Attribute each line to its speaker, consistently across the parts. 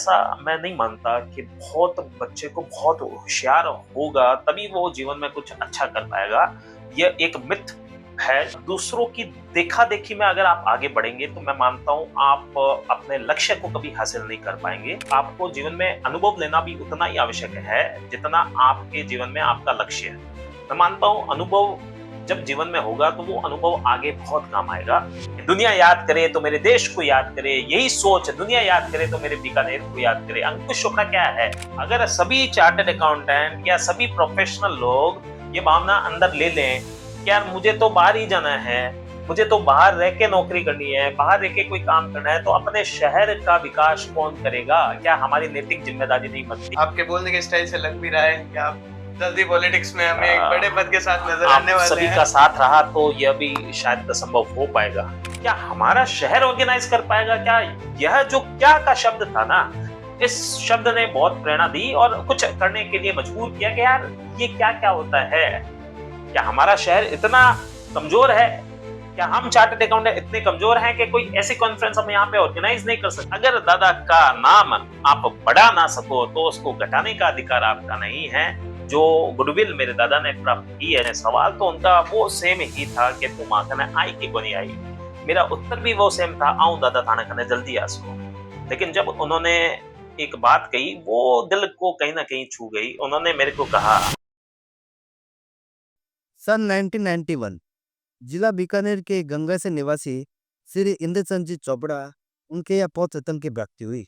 Speaker 1: ऐसा मैं नहीं मानता कि बहुत बच्चे को बहुत होशियार होगा तभी वो जीवन में कुछ अच्छा कर पाएगा। ये एक मिथ है। दूसरों की देखा-देखी में अगर आप आगे बढ़ेंगे तो मैं मानता हूँ आप अपने लक्ष्य को कभी हासिल नहीं कर पाएँगे। आपको जीवन में अनुभव लेना भी उतना ही आवश्यक है जितना आपके जीवन में आपका लक्ष्य है। मैं मानता हूँ अनुभव जब जीवन में होगा तो वो अनुभव आगे बहुत काम आएगा। दुनिया याद करे तो मेरे देश को याद करे, यही सोच दुनिया याद करे तो मेरे बीकानेर को याद करे। अंकुश चोपड़ा क्या है? अगर सभी चार्टर्ड अकाउंटेंट या सभी प्रोफेशनल लोग ये भावना अंदर ले लें कि यार मुझे तो बाहर ही जाना है, मुझे तो बाहर रह के नौकरी करनी है, बाहर रह के कोई काम करना है, तो अपने शहर का विकास कौन करेगा? क्या हमारी नैतिक जिम्मेदारी नहीं बनती?
Speaker 2: आपके बोलने के स्टाइल से लग भी रहा है कि आप जल्दी पॉलिटिक्स में हमें एक बड़े पद के साथ नजर आने वाले
Speaker 1: सभी
Speaker 2: हैं।
Speaker 1: का साथ रहा तो यह भी शायद संभव हो पाएगा। क्या हमारा शहर ऑर्गेनाइज कर पाएगा? क्या यह जो क्या का शब्द था ना, इस शब्द ने बहुत प्रेरणा दी और कुछ करने के लिए मजबूर किया कि यार ये क्या होता है? क्या हमारा शहर इतना कमजोर है? क्या हम चार्टर्ड अकाउंटेंट इतने कमजोर हैं कि कोई ऐसी कॉन्फ्रेंस हम यहाँ पे ऑर्गेनाइज नहीं कर सकते? अगर दादा का नाम आप बढ़ा ना सको तो उसको घटाने का अधिकार आपका नहीं है। जो गुडविल मेरे दादा ने प्राप्त की है, सवाल तो उनका वो सेम ही था कि तू माँ खाने आई कि कोनी आई। मेरा उत्तर भी वो सेम था, आऊं दादा खाना खाने जल्दी आ सको। लेकिन जब उन्होंने एक बात कही वो दिल को कहीं ना कहीं छू गई। उन्होंने मेरे को कहा,
Speaker 3: सन 1991 जिला बीकानेर के गंगा से निवासी श्री इंद्रचंद जी चोपड़ा, उनके यहाँ पौध रतन की प्राप्ति हुई।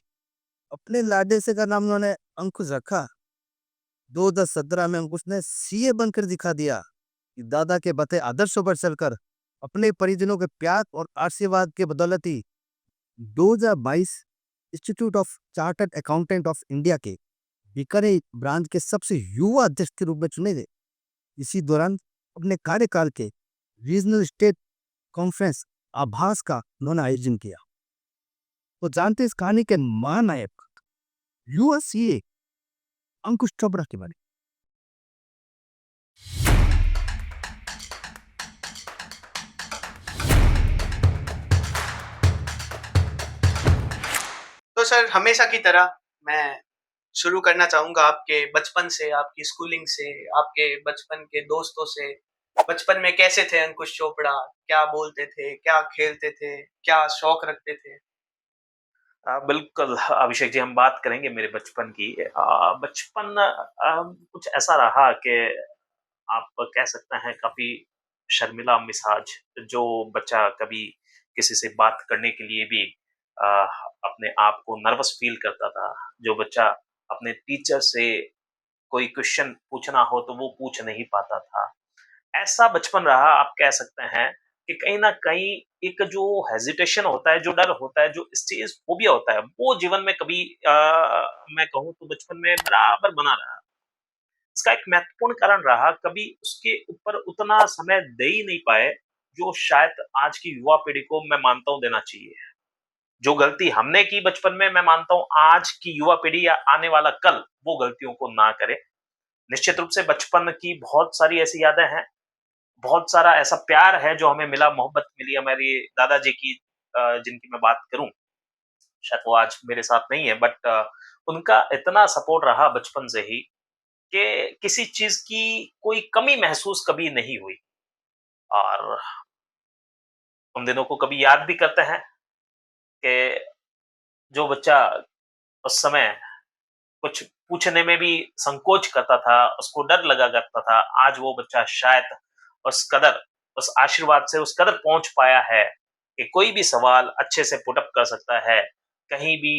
Speaker 3: अपने लाडे से का नाम उन्होंने अंकुश रखा। 2017 में अंकुश ने सीए बनकर दिखा दिया कि दादा के बताए आदर्शों पर चलकर अपने परिजनों के प्यार और आशीर्वाद के बदौलत ही 2022 institute of chartered accountant of India के बीकानेर ब्रांच के सबसे युवा अध्यक्ष के रूप में चुने गए। इसी दौरान अपने कार्यकाल के रीजनल स्टेट कॉन्फ्रेंस आभास का उन्होंने आयोजन किया। तो जानते हैं इस कहानी के महानायक युवा सीए अंकुश चोपड़ा के बारे में।
Speaker 2: तो सर, हमेशा की तरह मैं शुरू करना चाहूंगा आपके बचपन से, आपकी स्कूलिंग से, आपके बचपन के दोस्तों से। बचपन में कैसे थे अंकुश चोपड़ा? क्या बोलते थे, क्या खेलते थे, क्या शौक रखते थे?
Speaker 1: बिल्कुल अभिषेक जी, हम बात करेंगे मेरे बचपन की। बचपन कुछ ऐसा रहा कि आप कह सकते हैं काफी शर्मिला मिजाज। जो बच्चा कभी किसी से बात करने के लिए भी अ, अपने आप को नर्वस फील करता था, जो बच्चा अपने टीचर से कोई क्वेश्चन पूछना हो तो वो पूछ नहीं पाता था, ऐसा बचपन रहा। आप कह सकते हैं कि कहीं न कहीं एक जो हेजिटेशन होता है, जो डर होता है, जो स्टेज फोबिया होता है, वो जीवन में कभी मैं कहूँ तो बचपन में बराबर बना रहा। इसका एक महत्वपूर्ण कारण रहा, कभी उसके ऊपर उतना समय दे ही नहीं पाए, जो शायद आज की युवा पीढ़ी को मैं मानता हूँ देना चाहिए। जो गलती हमने की बचपन में, मैं मानता हूँ आज की युवा पीढ़ी या आने वाला कल वो गलतियों को ना करे। निश्चित रूप से बचपन की बहुत सारी ऐसी यादें हैं, बहुत सारा ऐसा प्यार है जो हमें मिला, मोहब्बत मिली हमारे दादाजी की, जिनकी मैं बात करूँ, शायद वो आज मेरे साथ नहीं है, बट उनका इतना सपोर्ट रहा बचपन से ही कि किसी चीज़ की कोई कमी महसूस कभी नहीं हुई। और उन दिनों को कभी याद भी करते हैं कि जो बच्चा उस समय कुछ पूछने में भी संकोच करता था, उसको डर लगा करता था, आज वो बच्चा शायद उस कदर, उस आशीर्वाद से उस कदर पहुँच पाया है कि कोई भी सवाल अच्छे से पुट अप कर सकता है, कहीं भी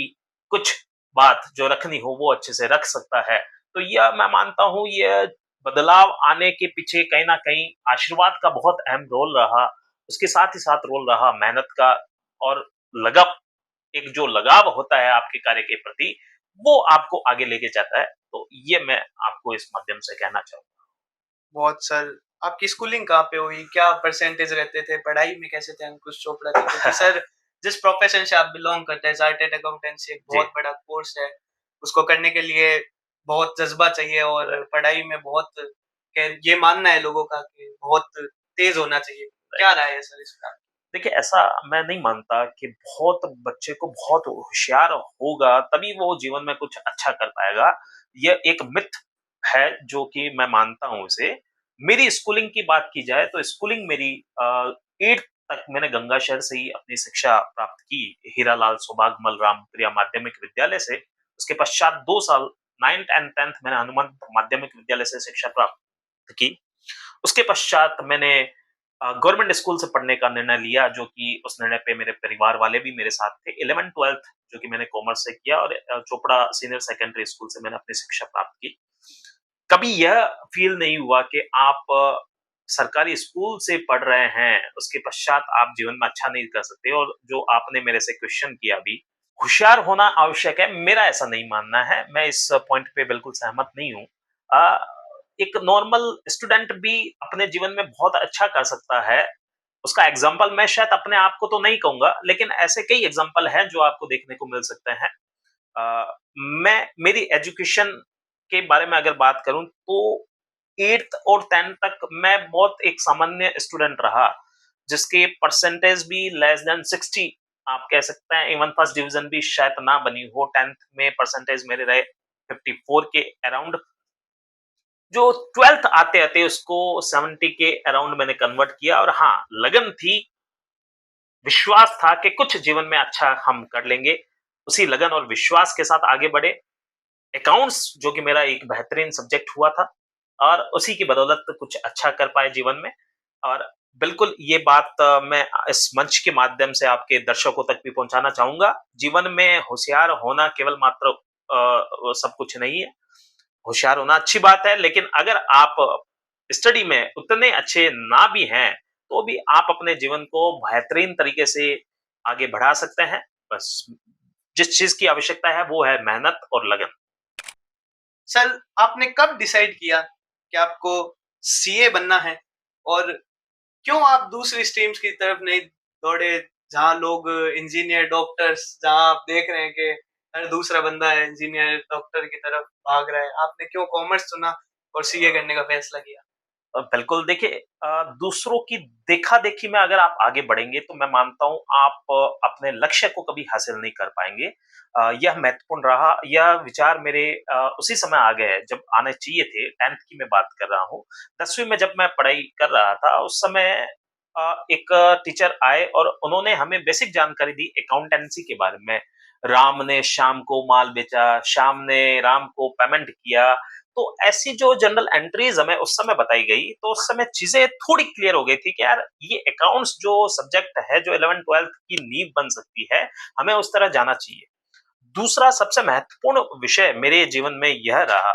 Speaker 1: कुछ बात जो रखनी हो वो अच्छे से रख सकता है। तो यह मैं मानता हूँ, ये बदलाव आने के पीछे कहीं न कहीं आशीर्वाद का बहुत अहम रोल रहा, उसके साथ ही साथ रोल रहा मेहनत का और लगव। एक जो लगाव होता है आपके कार्य के प्रति, वो आपको आगे लेके जाता है। तो ये मैं आपको इस माध्यम से कहना चाहूँगा।
Speaker 2: बहुत सर, आपकी स्कूलिंग कहाँ पे हुई? क्या परसेंटेज रहते थे? पढ़ाई में कैसे थे अंकुश चोपड़ा के? क्योंकि सर, जिस प्रोफेशन से आप बिलोंग करते हैं, चार्टर्ड अकाउंटेंसी एक
Speaker 1: जी।
Speaker 2: बहुत बड़ा कोर्स है। उसको करने के लिए बहुत जज़्बा चाहिए और पढ़ाई में बहुत ये मानना है लोगों का कि बहुत तेज़ होना चाहिए। क्या राय है सर इस पर?
Speaker 1: देखिए, ऐसा मैं नहीं मानता कि बहुत बच्चे को बहुत होशियार होगा, तभी वो जीवन में कुछ अच्छा कर पाएगा। ये एक मिथ है जो कि मैं मानता हूँ इसे। मेरी स्कूलिंग की बात की जाए तो स्कूलिंग मेरी 8th तक मैंने गंगा शहर से ही अपनी शिक्षा प्राप्त की, हीरालाल सौभागमल रामप्रिया माध्यमिक विद्यालय से। उसके पश्चात 2 साल 9th एंड 10th मैंने हनुमंत माध्यमिक विद्यालय से शिक्षा प्राप्त की। उसके पश्चात मैंने गवर्नमेंट स्कूल से पढ़ने का निर्णय लिया, जो कि उस निर्णय पे मेरे परिवार वाले भी मेरे साथ थे। 11th-12th जो कि मैंने कॉमर्स से किया और चोपड़ा सीनियर सेकेंडरी स्कूल से मैंने अपनी शिक्षा प्राप्त की। कभी यह फ़ील नहीं हुआ कि आप सरकारी स्कूल से पढ़ रहे हैं, उसके पश्चात आप जीवन में अच्छा नहीं कर सकते और जो आपने मेरे से क्वेश्चन किया अभी, होशियार होना आवश्यक है, मेरा ऐसा नहीं मानना है। मैं इस पॉइंट पे बिल्कुल सहमत नहीं हूँ। एक नॉर्मल स्टूडेंट भी अपने जीवन में बहुत अच्छा कर सकता है। उसका एग्ज़ाम्पल मैं शायद अपने आप को तो नहीं कहूँगा, लेकिन ऐसे कई एग्ज़ाम्पल हैं जो आपको देखने को मिल सकते हैं। मैं मेरी एजुकेशन के बारे में अगर बात करूँ तो 8th और 10th तक मैं बहुत एक सामान्य स्टूडेंट रहा, जिसके परसेंटेज भी लेस देन 60 आप कह सकते हैं, इवन फर्स्ट डिवीज़न भी शायद ना बनी हो। 10th में परसेंटेज मेरे रहे 54 के अराउंड, जो 12th आते-आते उसको 70 के अराउंड मैंने कन्वर्ट किया और हाँ, लगन थी, विश्वास था कि कुछ जीवन में अच्छा हम कर लेंगे। उसी लगन और विश्वास के साथ आगे बढ़े। अकाउंट्स जो कि मेरा एक बेहतरीन सब्जेक्ट हुआ था और उसी की बदौलत कुछ अच्छा कर पाए जीवन में। और बिल्कुल ये बात मैं इस मंच के माध्यम से आपके दर्शकों तक भी पहुँचाना चाहूँगा। जीवन में होशियार होना केवल मात्र सब कुछ नहीं है। होशियार होना अच्छी बात है, लेकिन अगर आप स्टडी में उतने अच्छे ना भी हैं, तो भी आप अपने जीवन को बेहतरीन तरीके से आगे बढ़ा सकते हैं। बस जिस चीज़ की आवश्यकता है वो है मेहनत और लगन।
Speaker 2: सर, आपने कब डिसाइड किया कि आपको सीए बनना है और क्यों आप दूसरी स्ट्रीम्स की तरफ नहीं दौड़े, जहाँ लोग इंजीनियर, डॉक्टर्स, जहाँ आप देख रहे हैं कि हर दूसरा बंदा है इंजीनियर, डॉक्टर की तरफ भाग रहा है, आपने क्यों कॉमर्स चुना और सीए करने का फैसला किया?
Speaker 1: बिल्कुल देखिए, दूसरों की देखा-देखी में अगर आप आगे बढ़ेंगे तो मैं मानता हूँ आप अपने लक्ष्य को कभी हासिल नहीं कर पाएँगे। यह महत्वपूर्ण रहा, यह विचार मेरे उसी समय आ गए जब आने चाहिए थे, 10th की मैं बात कर रहा हूँ। 10वीं में जब मैं पढ़ाई कर रहा था उस समय एक टीचर आए और उन्होंने हमें बेसिक जानकारी दी अकाउंटेंसी के बारे में। राम ने श्याम को माल बेचा, श्याम ने राम को पेमेंट किया, तो ऐसी जो जनरल एंट्रीज हमें उस समय बताई गई, तो उस समय चीजें थोड़ी क्लियर हो गई थी कि यार ये अकाउंट्स जो सब्जेक्ट है, जो 11th-12th की नींव बन सकती है, हमें उस तरह जाना चाहिए। दूसरा सबसे महत्वपूर्ण विषय मेरे जीवन में यह रहा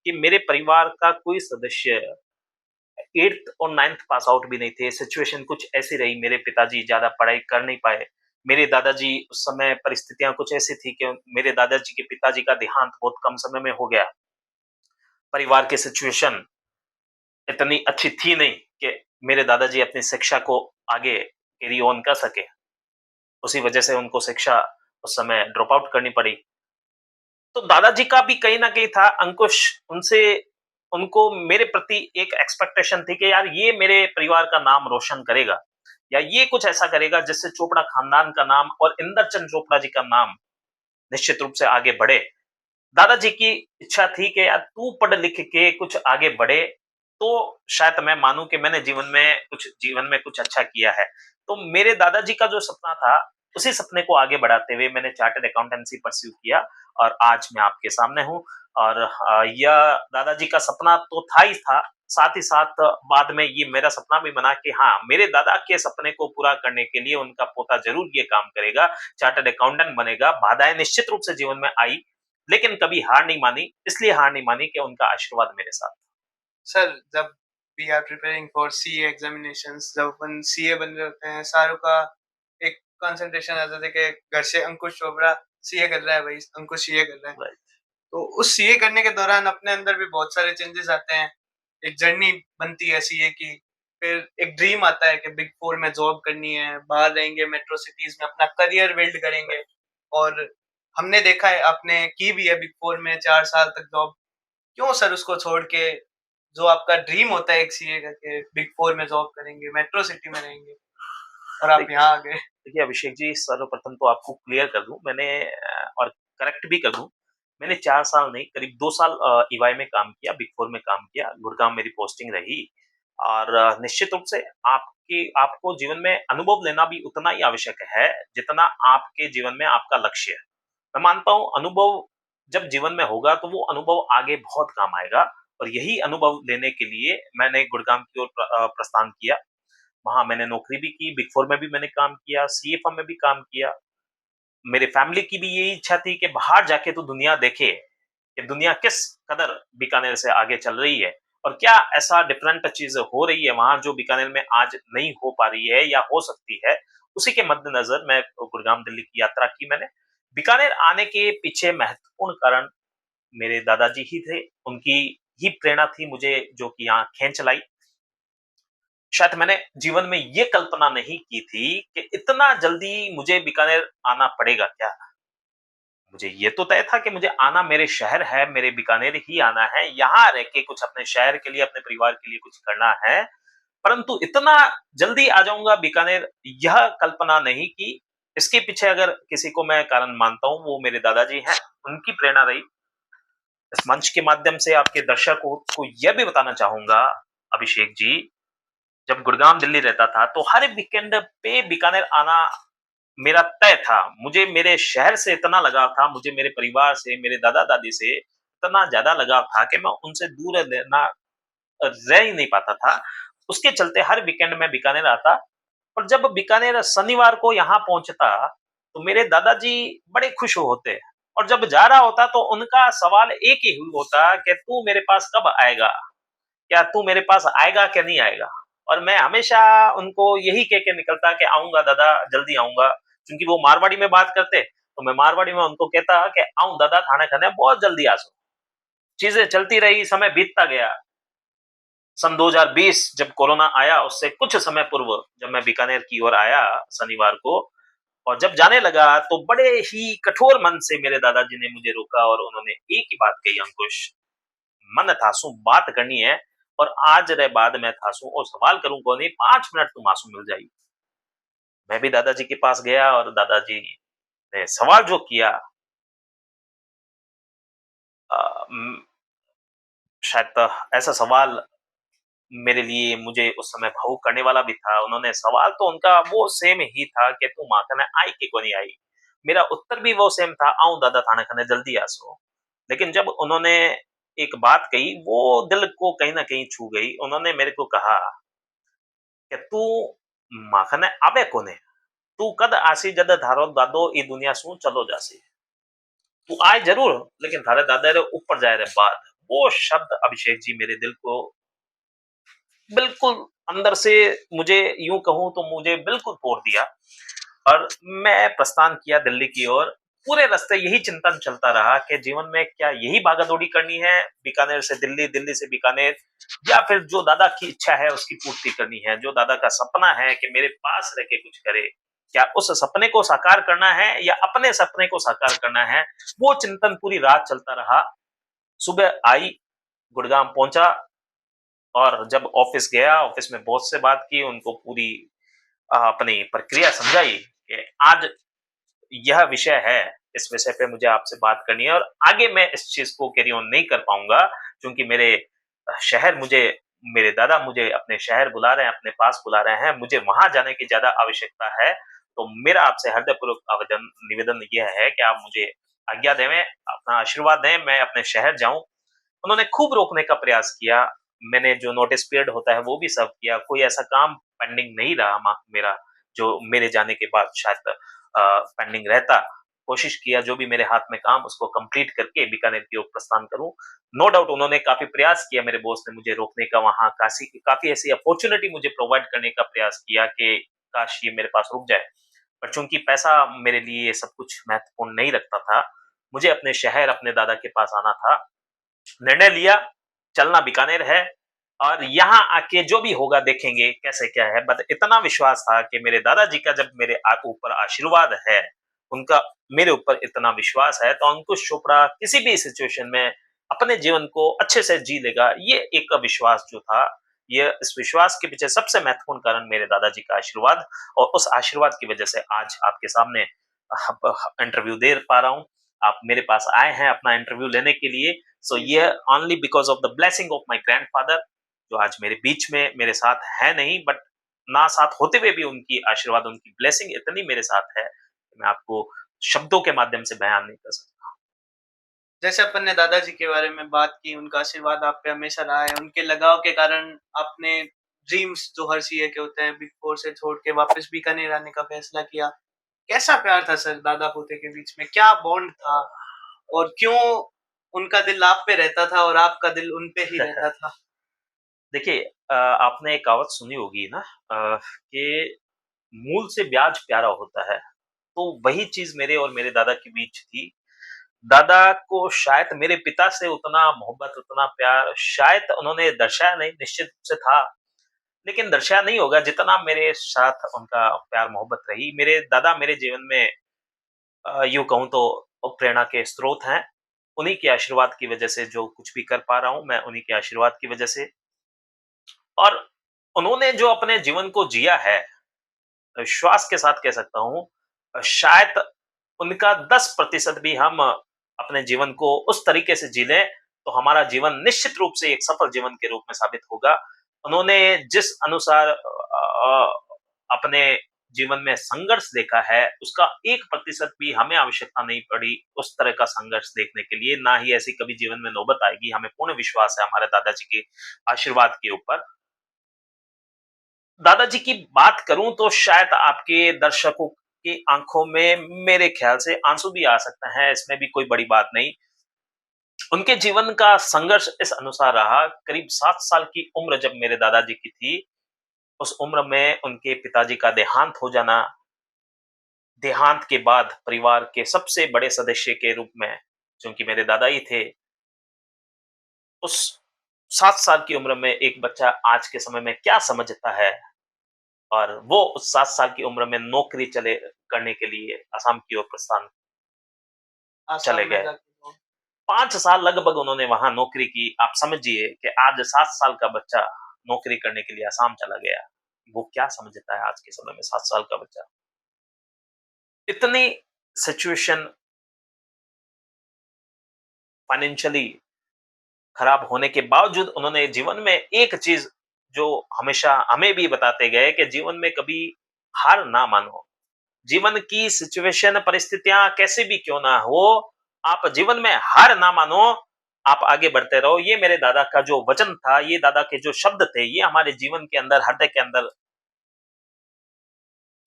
Speaker 1: कि मेरे परिवार का कोई सदस्य 8th और 9th पास आउट भी नहीं थे। सिचुएशन कुछ ऐसी रही, मेरे पिताजी ज्यादा पढ़ाई कर नहीं पाए। मेरे दादाजी उस समय परिस्थितियां कुछ ऐसी थी कि मेरे दादाजी के पिताजी का देहांत बहुत कम समय में हो गया। परिवार की सिचुएशन इतनी अच्छी थी नहीं कि मेरे दादाजी अपनी शिक्षा को आगे कैरी ऑन कर सके। उसी वजह से उनको शिक्षा उस समय ड्रॉप आउट करनी पड़ी। तो दादाजी का भी कहीं न कहीं था अंकुश, उनसे उनको मेरे प्रति एक एक्सपेक्टेशन थी कि यार ये मेरे परिवार का नाम रोशन करेगा या ये कुछ ऐसा करेगा जिससे चोपड़ा खानदान का नाम और इंदर चंद चोपड़ा जी का नाम निश्चित रूप से आगे बढ़े। दादाजी की इच्छा थी कि यार तू पढ़ लिख के कुछ आगे बढ़े, तो शायद मैं मानूँ कि मैंने जीवन में कुछ अच्छा किया है। तो मेरे दादाजी का जो सपना था, उसी सपने को आगे बढ़ाते हुए मैंने चार्टर्ड अकाउंटेंसी परस्यू किया और आज मैं आपके सामने हूँ और यह दादाजी का सपना तो था ही था, साथ ही साथ बाद में ये मेरा सपना भी बना कि हाँ, मेरे दादा के सपने को पूरा करने के लिए उनका पोता ज़रूर ये काम करेगा, चार्टर्ड अकाउंटेंट बनेगा। बाधाएँ निश्चित रूप से जीवन में आई, लेकिन कभी हार नहीं मानी, इसलिए हार नहीं मानी कि उनका आशीर्वाद मेरे साथ।
Speaker 2: सर, जब we are preparing for CA examinations, जब अपन सीए बन रहे होते हैं, सारों का एक कंसंट्रेशन रहता था कि घर से अंकुश चोपड़ा सीए कर रहा है भाई, अंकुश सीए कर रहा है।
Speaker 1: राइट,
Speaker 2: तो उस सीए करने के दौरान अपने अंदर भी बहुत सारे चेंजेस आते हैं। एक जर्नी बनती है सीए की, फिर एक ड्रीम आता है कि बिग फोर में जॉब करनी है, बाहर रहेंगे मेट्रो सिटीज में, अपना करियर बिल्ड करेंगे। और हमने देखा है, आपने की भी है बिग फोर में 4 साल तक जॉब। क्यों सर उसको छोड़ के, जो आपका ड्रीम होता है एक सीए का, कि बिग फोर में जॉब करेंगे, मेट्रो सिटी में रहेंगे? और आप
Speaker 1: देख
Speaker 2: यहाँ आ गए।
Speaker 1: देखिए अभिषेक जी, सर्वप्रथम तो आपको क्लियर कर दूँ, मैंने और करेक्ट भी कर दूँ, मैंने 4 साल नहीं करीब 2 साल ईवाई में काम किया, बिग 4 में काम किया, गुड़गाँव मेरी पोस्टिंग रही और निश्चित रूप से आपको जीवन में अनुभव लेना भी उतना ही आवश्यक है, जितना आपके जीवन में आपका लक्ष्य है। मैं मानता हूँ अनुभव जब जीवन में होगा तो वो अनुभव आगे बहुत काम आएगा और यही अनुभव लेने के लिए मैंने गुड़गाँव की ओर प्रस्थान किया। वहाँ मैंने नौकरी भी की, बिग 4 में भी मैंने काम किया, सीए फर्म में भी काम किया। मेरे फैमिली की भी यही इच्छा थी कि बाहर जाके तो दुनिया देखे, कि दुनिया किस कदर बीकानेर से आगे चल रही है और क्या ऐसा डिफरेंट चीज़ हो रही है वहाँ जो बीकानेर में आज नहीं हो पा रही है या हो सकती है। उसी के मद्देनज़र मैं गुड़गाँव दिल्ली की यात्रा की मैंने। बीकानेर आने के पीछे महत्वपूर्ण कारण मेरे दादाजी ही थे, उनकी ही प्रेरणा थी मुझे जो कि यहाँ खींच लाई। शायद मैंने जीवन में ये कल्पना नहीं की थी कि इतना जल्दी मुझे बीकानेर आना पड़ेगा क्या? मुझे ये तो तय था कि मुझे आना मेरे शहर है, मेरे बीकानेर ही आना है, यहाँ रह के कुछ अपने शहर के लिए, अपने परिवार के लिए कुछ करना है। परंतु इतना जल्दी आ जाऊँगा बीकानेर, यह कल्पना नहीं की। इसके पीछे अगर किसी को मैं कारण मानता हूँ, वो मेरे दादाजी हैं, उनकी प्रेरणा रही। इस मंच के माध्यम से आपके दर्शकों को यह भी बताना चाहूँगा, अभिषेक जी, जब गुड़गाँव दिल्ली रहता था, तो हर वीकेंड पे बीकानेर आना मेरा तय था। मुझे मेरे शहर से इतना लगाव था, मुझे मेरे परिवार से, मेरे दादा-दादी से इतना ज़्यादा लगाव था कि मैं उनसे दूर रहना रह ही नहीं पाता था। उसके चलते हर वीकेंड मैं बीकानेर आता और जब बीकानेर शनिवार को यहाँ पहुँचता, तो मेरे दादाजी बड़े खुश होते और जब जा रहा होता तो उनका सवाल एक ही होता कि तू मेरे पास कब आएगा? क्या तू मेरे पास आएगा कि नहीं आएगा? और मैं हमेशा उनको यही कह के निकलता कि आऊँगा दादा, जल्दी आऊँगा। क्योंकि वो मारवाड़ी में बात करते, तो मैं मारवाड़ी में उनको कहता कि आऊँ दादा थाने खने बहुत जल्दी आसो। चीज़ें चलती रही, समय बीतता गया। सन 2020 जब कोरोना आया, उससे कुछ समय पूर्व जब मैं बीकानेर की ओर आया शनिवार को और जब जाने लगा, तो बड़े ही कठोर मन से मेरे दादाजी ने मुझे रोका और उन्होंने एक ही बात कही, अंकुश, मन थासू बात करनी है और आज रे बाद में थासू और सवाल करूँ कोनी 5 मिनट तुम आंसू मिल जाई। मैं भी दादाजी के पास गया और दादाजी ने सवाल जो किया अ, उम, शायद ऐसा सवाल मेरे लिए मुझे उस समय भावुक करने वाला भी था। उन्होंने सवाल तो उनका वो सेम ही था कि तू माँ कने आई के कोनी आई? मेरा उत्तर भी वो सेम था, आऊँ दादा थाने कने जल्दी आसो। लेकिन जब उन्होंने एक बात कही, वो दिल को कहीं न कहीं छू गई। उन्होंने मेरे को कहा कि तू माखने आवे कोने तू कद आसी जद थारो दादो ई दुनिया सु चलो जासी तू आए जरूर लेकिन थारे दादा रे ऊपर जाए रे बाद वो शब्द अभिषेक जी मेरे दिल को बिल्कुल अंदर से मुझे यूं कहूं तो मुझे बिल्कुल तोड़ दिया और मैं प्रस्थान किया दिल्ली की ओर पूरे रास्ते यही चिंतन चलता रहा कि जीवन में क्या यही भागा-दौड़ी करनी है बीकानेर से दिल्ली, दिल्ली से बीकानेर या फिर जो दादा की इच्छा है उसकी पूर्ति करनी है, जो दादा का सपना है कि मेरे पास रह के कुछ करे, क्या उस सपने को साकार करना है या अपने सपने को साकार करना है, वो चिंतन पूरी रात चलता रहा। सुबह आई, गुड़गांव पहुंचा और जब ऑफिस गया, ऑफिस में बॉस से बात की, उनको पूरी अपनी प्रक्रिया समझाई कि आज यह विषय है, इस विषय पे मुझे आपसे बात करनी है और आगे मैं इस चीज़ को कैरी ऑन नहीं कर पाऊँगा क्योंकि शहर मुझे मेरे दादा मुझे अपने शहर बुला रहे हैं, अपने पास बुला रहे हैं, मुझे वहाँ जाने की ज़्यादा आवश्यकता है। तो मेरा आपसे हृदयपूर्वक निवेदन यह है कि आप मुझे आज्ञा देवें, अपना आशीर्वाद दें, मैं अपने शहर जाऊँ। उन्होंने खूब रोकने का प्रयास किया, मैंने जो नोटिस पीरियड होता है वो भी सर्व किया, कोई ऐसा काम पेंडिंग नहीं रहा मेरा, जो मेरे जाने के बाद शायद पेंडिंग रहता। कोशिश किया जो भी मेरे हाथ में काम उसको कंप्लीट करके बीकानेर की ओर प्रस्थान करूँ। नो डाउट उन्होंने काफ़ी प्रयास किया मेरे बॉस ने मुझे रोकने का वहाँ काफ़ी ऐसी अपॉर्च्युनिटी मुझे प्रोवाइड करने का प्रयास किया कि काश ये मेरे पास रुक जाए। पर चूँकि पैसा मेरे लिए ये सब कुछ महत्वपूर्ण नहीं रखता था, मुझे अपने शहर, अपने दादा के पास आना था। निर्णय लिया, चलना बीकानेर है और यहाँ आके जो भी होगा देखेंगे कैसे क्या है। बट इतना विश्वास था कि मेरे दादाजी का जब मेरे ऊपर आशीर्वाद है, उनका मेरे ऊपर इतना विश्वास है, तो अंकुश चोपड़ा किसी भी सिचुएशन में अपने जीवन को अच्छे से जी लेगा। ये एक विश्वास जो था, ये इस विश्वास के पीछे सबसे महत्वपूर्ण कारण मेरे दादाजी का आशीर्वाद और उस आशीर्वाद की वजह से आज आपके सामने इंटरव्यू दे पा रहा हूँ। आप मेरे पास आए हैं अपना इंटरव्यू लेने के लिए। सो ये only because of the blessing of my grandfather जो आज मेरे बीच में मेरे साथ है नहीं, बट ना साथ होते हुए भी उनकी आशीर्वाद, उनकी ब्लेसिंग इतनी मेरे साथ है, कि मैं आपको शब्दों के माध्यम से बयान नहीं कर सकता।
Speaker 2: जैसे अपन ने दादाजी के बारे में बात की, उनका आशीर्वाद आप पे हमेशा रहा है, उनके लगाव के कारण आपने ड्रीम्स जो हर सीए के होते हैं, बिग 4 से छोड़ के वापस बीकानेर आने का फैसला किया। कैसा प्यार था सर दादा-पोते के बीच में? क्या बॉन्ड था? और क्यों उनका दिल आप पे रहता था और आपका दिल उन पे ही रहता था?
Speaker 1: देखिए आपने एक कहावत सुनी होगी ना कि मूल से ब्याज प्यारा होता है, तो वही चीज़ मेरे और मेरे दादा के बीच थी। दादा को शायद मेरे पिता से उतना मोहब्बत, उतना प्यार शायद उन्होंने दर्शाया नहीं, निश्चित रूप से था, लेकिन दर्शाया नहीं होगा जितना मेरे साथ उनका प्यार मोहब्बत रही। मेरे दादा मेरे जीवन में यूँ कहूँ तो प्रेरणा के स्रोत हैं। उन्हीं के आशीर्वाद की वजह से जो कुछ भी कर पा रहा हूँ, मैं उन्हीं के आशीर्वाद की वजह से और उन्होंने जो अपने जीवन को जिया है, विश्वास के साथ कह सकता हूँ शायद उनका 10% भी हम अपने जीवन को उस तरीके से जी लें, तो हमारा जीवन निश्चित रूप से एक सफल जीवन के रूप में साबित होगा। उन्होंने जिस अनुसार अपने जीवन में संघर्ष देखा है, उसका 1% भी हमें आवश्यकता नहीं पड़ी उस तरह का संघर्ष देखने के लिए, ना ही ऐसी कभी जीवन में नौबत आएगी। हमें पूर्ण विश्वास है हमारे दादाजी के आशीर्वाद के ऊपर। दादाजी की बात करूँ तो शायद आपके दर्शकों की आँखों में मेरे ख़्याल से आँसू भी आ सकते हैं, इसमें भी कोई बड़ी बात नहीं। उनके जीवन का संघर्ष इस अनुसार रहा, करीब 7 साल की उम्र जब मेरे दादाजी की थी, उस उम्र में उनके पिताजी का देहांत हो जाना, देहांत के बाद परिवार के सबसे बड़े सदस्य के रूप में, चूँकि मेरे दादा ही थे, उस 7 साल की उम्र में एक बच्चा आज के समय में क्या समझता है और वो उस 7 साल की उम्र में नौकरी चले करने के लिए असम की ओर प्रस्थान चले
Speaker 2: आसाम में
Speaker 1: गए।
Speaker 2: जाके तो
Speaker 1: 5 साल लगभग उन्होंने वहाँ नौकरी की। आप समझिए कि आज 7 साल का बच्चा नौकरी करने के लिए असम चला गया। वो क्या समझता है आज के समय में 7 साल का बच्चा? इतनी सिचुएशन फाइनेंशियली खराब होने के बावजूद उन्होंने जीवन में एक चीज़ जो हमेशा हमें भी बताते गए कि जीवन में कभी हार ना मानो। जीवन की सिचुएशन परिस्थितियां कैसे भी क्यों ना हो, आप जीवन में हार ना मानो, आप आगे बढ़ते रहो। ये मेरे दादा का जो वचन था, ये दादा के जो शब्द थे, ये हमारे जीवन के अंदर, हृदय के अंदर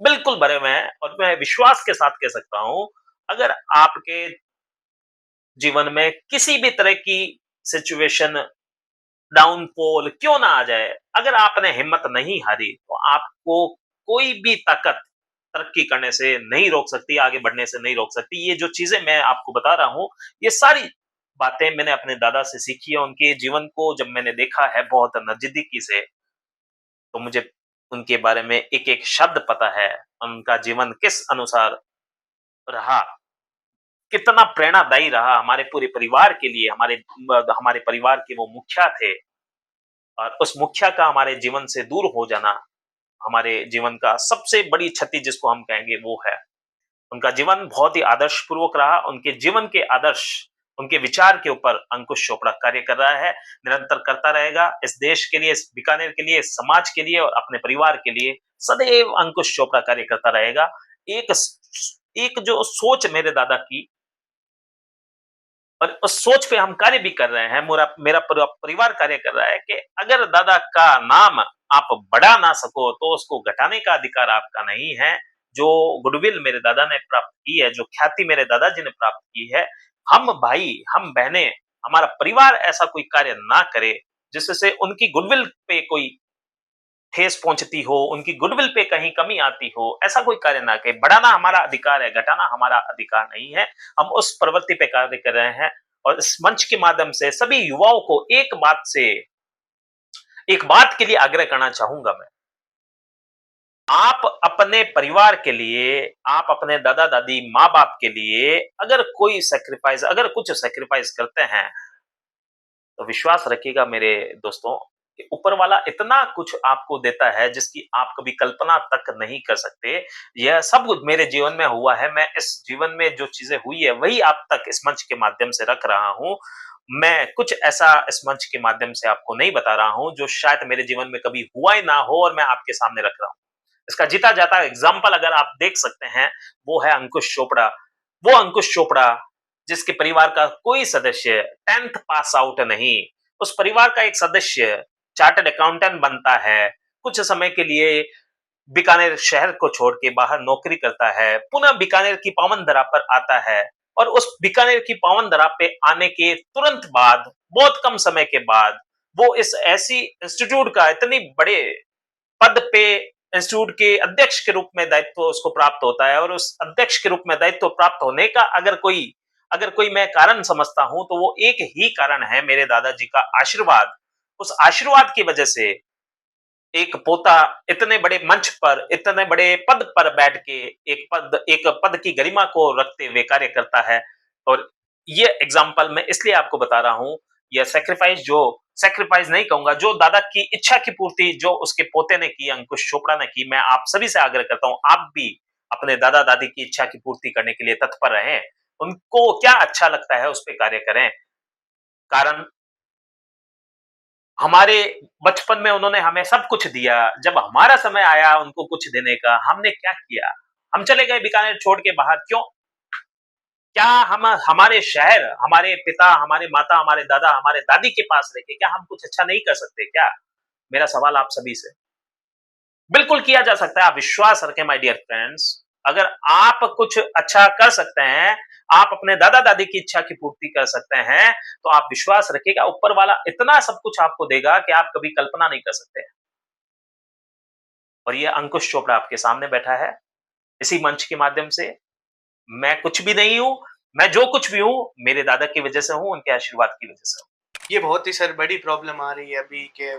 Speaker 1: बिल्कुल भरे हुए हैं और मैं विश्वास के साथ कह सकता हूं, अगर आपके जीवन में किसी भी तरह की सिचुएशन डाउनफॉल क्यों ना आ जाए, अगर आपने हिम्मत नहीं हारी, तो आपको कोई भी ताकत तरक्की करने से नहीं रोक सकती, आगे बढ़ने से नहीं रोक सकती। ये जो चीज़ें मैं आपको बता रहा हूँ, ये सारी बातें मैंने अपने दादा से सीखी है। उनके जीवन को जब मैंने देखा है बहुत नज़दीकी से, तो मुझे उनके बारे में एक-एक शब्द पता है। उनका जीवन किस अनुसार रहा, कितना प्रेरणादायी रहा हमारे पूरे परिवार के लिए, हमारे परिवार के वो मुखिया थे और उस मुखिया का हमारे जीवन से दूर हो जाना, हमारे जीवन का सबसे बड़ी क्षति जिसको हम कहेंगे वो है। उनका जीवन बहुत ही आदर्शपूर्वक रहा। उनके जीवन के आदर्श, उनके विचार के ऊपर अंकुश चोपड़ा कार्य कर रहा है, निरंतर करता रहेगा। इस देश के लिए, इस बीकानेर के लिए, इस समाज के लिए और अपने परिवार के लिए सदैव अंकुश चोपड़ा कार्य करता रहेगा। एक एक जो सोच मेरे दादा की और उस सोच पे हम कार्य भी कर रहे हैं, मेरा परिवार कार्य कर रहा है कि अगर दादा का नाम आप बढ़ा ना सको, तो उसको घटाने का अधिकार आपका नहीं है। जो गुडविल मेरे दादा ने प्राप्त की है, जो ख्याति मेरे दादाजी ने प्राप्त की है, हम भाई, हम बहनें, हमारा परिवार ऐसा कोई कार्य ना करे, जिससे उनकी गुडविल पे कोई ठेस पहुँचती हो, उनकी गुडविल पे कहीं कमी आती हो, ऐसा कोई कार्य ना करें। बढ़ाना हमारा अधिकार है, घटाना हमारा अधिकार नहीं है। हम उस प्रवृत्ति पे कार्य कर रहे हैं और इस मंच के माध्यम से सभी युवाओं को एक बात के लिए आग्रह करना चाहूँगा मैं। आप अपने परिवार के लिए, आप अपने दादा-दादी, माँ-बाप के लिए अगर कुछ सैक्रिफाइस करते हैं, तो विश्वास रखिएगा मेरे दोस्तों, कि ऊपर वाला इतना कुछ आपको देता है जिसकी आप कभी कल्पना तक नहीं कर सकते। यह सब कुछ मेरे जीवन में हुआ है। मैं इस जीवन में जो चीज़ें हुई है वही आप तक इस मंच के माध्यम से रख रहा हूँ। मैं कुछ ऐसा इस मंच के माध्यम से आपको नहीं बता रहा हूँ जो शायद मेरे जीवन में कभी हुआ ही ना हो और मैं आपके सामने रख रहा हूँ। इसका जीता जाता एग्ज़ाम्पल अगर आप देख सकते हैं, वो है अंकुश चोपड़ा। वो अंकुश चोपड़ा जिसके परिवार का कोई सदस्य 10th पास आउट नहीं, उस परिवार का एक सदस्य चार्टर्ड अकाउंटेंट बनता है, कुछ समय के लिए बीकानेर शहर को छोड़ के बाहर नौकरी करता है, पुनः बीकानेर की पावन धरा पर आता है और उस बीकानेर की पावन धरा पे आने के तुरंत बाद, बहुत कम समय के बाद, वो इस ऐसी इंस्टीट्यूट का इतनी बड़े पद पे इंस्टीट्यूट के अध्यक्ष के रूप में दायित्व उसको प्राप्त होता है और उस अध्यक्ष के रूप में दायित्व प्राप्त होने का अगर कोई मैं कारण समझता हूं तो वो एक ही कारण है मेरे दादाजी का आशीर्वाद। उस आशीर्वाद की वजह से एक पोता इतने बड़े मंच पर, इतने बड़े पद पर बैठ के एक पद की गरिमा को रखते हुए कार्य करता है। और ये एग्जाम्पल मैं इसलिए आपको बता रहा हूं, यह सैक्रिफाइस नहीं कहूंगा, जो दादा की इच्छा की पूर्ति जो उसके पोते ने की, अंकुश चोपड़ा ने की, मैं आप सभी से आग्रह करता हूं आप भी अपने दादा दादी की इच्छा की पूर्ति करने के लिए तत्पर रहें। उनको क्या अच्छा लगता है उस पर कार्य करें। कारण हमारे बचपन में उन्होंने हमें सब कुछ दिया, जब हमारा समय आया उनको कुछ देने का, हमने क्या किया? हम चले गए बीकानेर छोड़ के बाहर, क्यों? क्या हम हमारे शहर, हमारे पिता, हमारे माता, हमारे दादा, हमारे दादी के पास रह के क्या हम कुछ अच्छा नहीं कर सकते क्या? मेरा सवाल आप सभी से। बिल्कुल किया जा सकता है, आप विश्वास रखें माय डियर फ्रेंड्स। अगर आप कुछ अच्छा कर सकते हैं, आप अपने दादा-दादी की इच्छा की पूर्ति कर सकते हैं, तो आप विश्वास रखिएगा ऊपर वाला इतना सब कुछ आपको देगा कि आप कभी कल्पना नहीं कर सकते। और ये अंकुश चोपड़ा आपके सामने बैठा है, इसी मंच के माध्यम से। मैं कुछ भी नहीं हूँ, मैं जो कुछ भी हूँ, मेरे दादा की वजह से हूँ, उनके आशीर्वाद की वजह से हूँ।
Speaker 2: ये बहुत ही सर बड़ी प्रॉब्लम आ रही है अभी के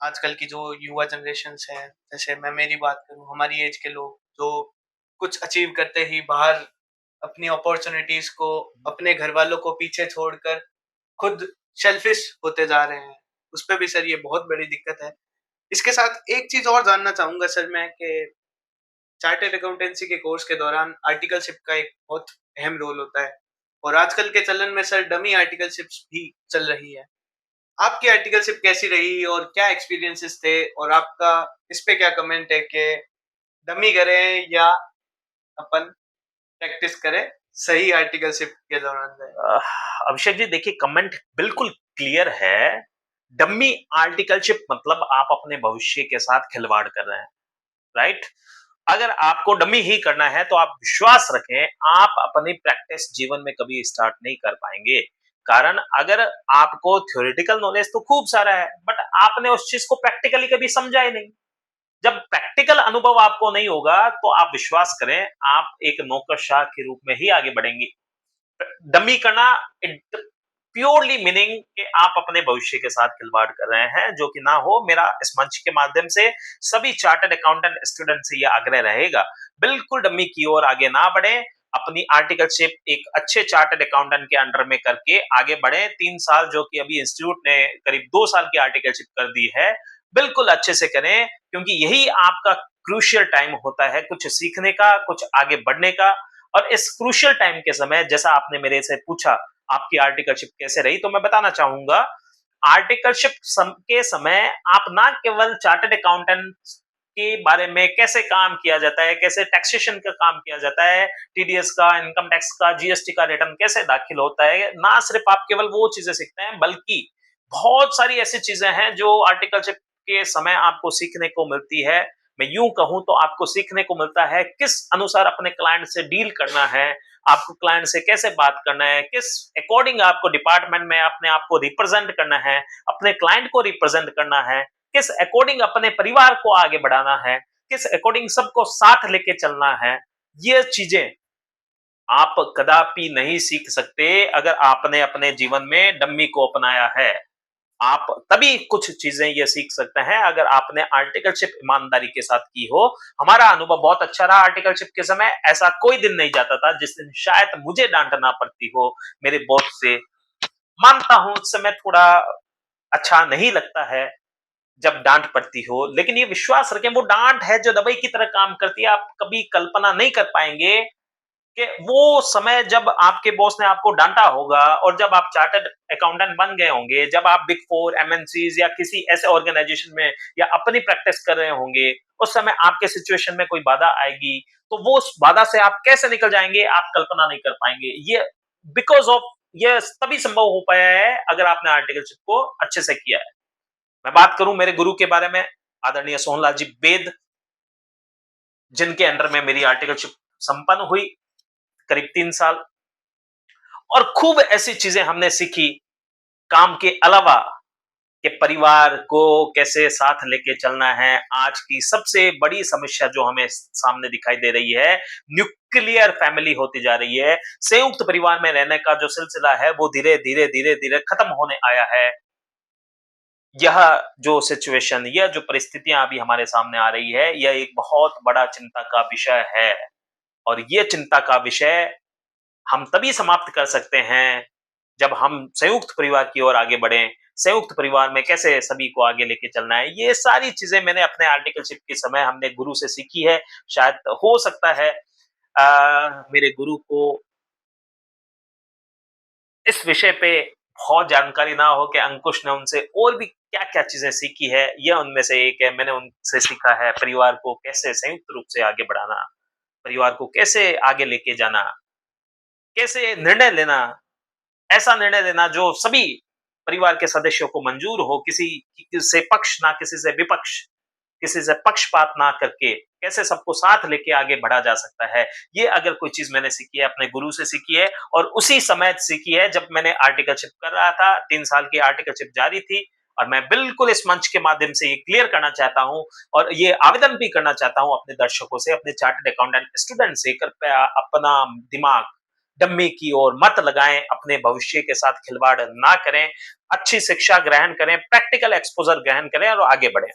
Speaker 2: आजकल की जो युवा जनरेशन्स हैं, जैसे मैं मेरी बात करूँ, हमारी एज के लोग जो कुछ अचीव करते ही बाहर अपनी अपॉर्चुनिटीज को, अपने घर वालों को पीछे छोड़कर खुद सेल्फिश होते जा रहे हैं। उस पे भी सर ये बहुत बड़ी दिक्कत है। इसके साथ एक चीज और जानना चाहूंगा सर मैं कि चार्टर्ड अकाउंटेंसी के कोर्स के दौरान आर्टिकलशिप का एक बहुत अहम रोल होता है और आजकल के चलन में सर डमी आर्टिकलशिप्स भी चल रही है। आपकी आर्टिकलशिप कैसी रही और क्या एक्सपीरियंसेस थे और आपका इस पे क्या कमेंट है कि डमी करें या अपन प्रैक्टिस करें सही आर्टिकलशिप के दौरान जाए?
Speaker 1: अभिषेक जी देखिए, कमेंट बिल्कुल क्लियर है। डम्मी आर्टिकलशिप मतलब आप अपने भविष्य के साथ खिलवाड़ कर रहे हैं, राइट? अगर आपको डमी ही करना है तो आप विश्वास रखें, आप अपनी प्रैक्टिस जीवन में कभी स्टार्ट नहीं कर पाएंगे। कारण अगर आपको थ्योरेटिकल नॉलेज तो खूब सारा है, बट आपने उस चीज को प्रैक्टिकली कभी समझा ही नहीं। जब प्रैक्टिकल अनुभव आपको नहीं होगा तो आप विश्वास करें, आप एक नौकरशाह के रूप में ही आगे बढ़ेंगे। डमी करना इट प्योरली मीनिंग कि आप अपने भविष्य के साथ खिलवाड़ कर रहे हैं, जो कि ना हो। मेरा इस मंच के माध्यम से सभी चार्टर्ड अकाउंटेंट स्टूडेंट से यह आग्रह रहेगा, बिल्कुल डमी की ओर आगे ना बढ़े। अपनी आर्टिकलशिप एक अच्छे चार्टर्ड अकाउंटेंट के अंडर में करके आगे बढ़े। 3 साल जो कि अभी इंस्टीट्यूट ने करीब 2 साल की आर्टिकलशिप कर दी है, बिल्कुल अच्छे से करें, क्योंकि यही आपका क्रूशियल टाइम होता है कुछ सीखने का, कुछ आगे बढ़ने का। और इस क्रूशियल टाइम के समय, जैसा आपने मेरे से पूछा आपकी आर्टिकलशिप कैसे रही, तो मैं बताना चाहूंगा आर्टिकलशिप के समय आप ना केवल चार्टर्ड अकाउंटेंट के बारे में कैसे काम किया जाता है, कैसे टैक्सेशन का काम किया जाता है, टीडीएस का, इनकम टैक्स का, जीएसटी का रिटर्न कैसे दाखिल होता है, ना सिर्फ आप केवल वो चीजें सीखते हैं, बल्कि बहुत सारी ऐसी चीजें हैं जो आर्टिकलशिप के समय आपको सीखने को मिलती है। मैं यूं कहूं तो आपको सीखने को मिलता है किस अनुसार अपने क्लाइंट से डील करना है, आपको क्लाइंट से कैसे बात करना है, किस अकॉर्डिंग आपको डिपार्टमेंट में अपने आप को रिप्रेजेंट करना है, अपने क्लाइंट को रिप्रेजेंट करना है, किस अकॉर्डिंग अपने परिवार को आगे बढ़ाना है, किस अकॉर्डिंग सबको साथ लेके चलना है। ये चीजें आप कदापि नहीं सीख सकते अगर आपने अपने जीवन में डम्मी को अपनाया है। आप तभी कुछ चीजें ये सीख सकते हैं अगर आपने आर्टिकलशिप ईमानदारी के साथ की हो। हमारा अनुभव बहुत अच्छा रहा आर्टिकलशिप के समय। ऐसा कोई दिन नहीं जाता था जिस दिन शायद मुझे डांट ना पड़ती हो मेरे बॉस से। मानता हूं उस समय थोड़ा अच्छा नहीं लगता है, जब डाँट पड़ती हो, लेकिन ये विश्वास रखें वो डाँट है जो दवाई की तरह काम करती है। आप कभी कल्पना नहीं कर पाएँगे कि वो समय जब आपके बॉस ने आपको डाँटा होगा और जब आप चार्टर्ड अकाउंटेंट बन गए होंगे, जब आप बिग 4 एमएनसीज़ या किसी ऐसे ऑर्गेनाइज़ेशन में या अपनी प्रैक्टिस कर रहे होंगे, उस समय आपके सिचुएशन में कोई बाधा आएगी, तो वो उस बाधा से आप कैसे निकल जाएँगे, आप कल्पना नहीं कर पाएँगे। ये बिकॉज़ ऑफ ये तभी संभव हो पाया है अगर आपने आर्टिकलशिप को अच्छे से किया है। मैं बात करूँ मेरे गुरु के बारे में, आदरणीय सोहनलाल जी बेद, जिनके अंडर में मेरी आर्टिकलशिप संपन्न हुई करीब 3 साल, और खूब ऐसी चीजें हमने सीखी काम के अलावा कि परिवार को कैसे साथ लेके चलना है। आज की सबसे बड़ी समस्या जो हमें सामने दिखाई दे रही है, न्यूक्लियर फैमिली होती जा रही है। संयुक्त परिवार में रहने का जो सिलसिला है वो धीरे-धीरे खत्म होने आया है। यह जो सिचुएशन, यह जो परिस्थितियां अभी हमारे सामने आ रही है, यह एक बहुत बड़ा चिंता का विषय है, और यह चिंता का विषय हम तभी समाप्त कर सकते हैं जब हम संयुक्त परिवार की ओर आगे बढ़ें। संयुक्त परिवार में कैसे सभी को आगे लेके चलना है, ये सारी चीजें मैंने अपने आर्टिकलशिप के समय हमने गुरु से सीखी है। शायद हो सकता है मेरे गुरु को इस विषय पे बहुत जानकारी ना हो कि अंकुश ने उनसे और भी क्या-क्या चीजें सीखी है, यह उनमें से एक है। मैंने उनसे सीखा है परिवार को कैसे संयुक्त रूप से आगे बढ़ाना, परिवार को कैसे आगे लेके जाना, कैसे निर्णय लेना, ऐसा निर्णय लेना जो सभी परिवार के सदस्यों को मंजूर हो, किसी से पक्ष ना किसी से विपक्ष, किसी से पक्षपात ना करके कैसे सबको साथ लेके आगे बढ़ा जा सकता है। ये अगर कोई चीज मैंने सीखी है अपने गुरु से सीखी है, और उसी समय सीखी है जब मैंने आर्टिकलशिप कर रहा था। 3 साल की आर्टिकलशिप जारी थी, और मैं बिल्कुल इस मंच के माध्यम से ये क्लियर करना चाहता हूँ और ये आवेदन भी करना चाहता हूँ अपने दर्शकों से, अपने चार्टर्ड अकाउंटेंट स्टूडेंट से, कृपया अपना दिमाग डम्मी की ओर मत लगाएं, अपने भविष्य के साथ खिलवाड़ ना करें, अच्छी शिक्षा ग्रहण करें, प्रैक्टिकल एक्सपोजर ग्रहण करें और आगे बढ़ें।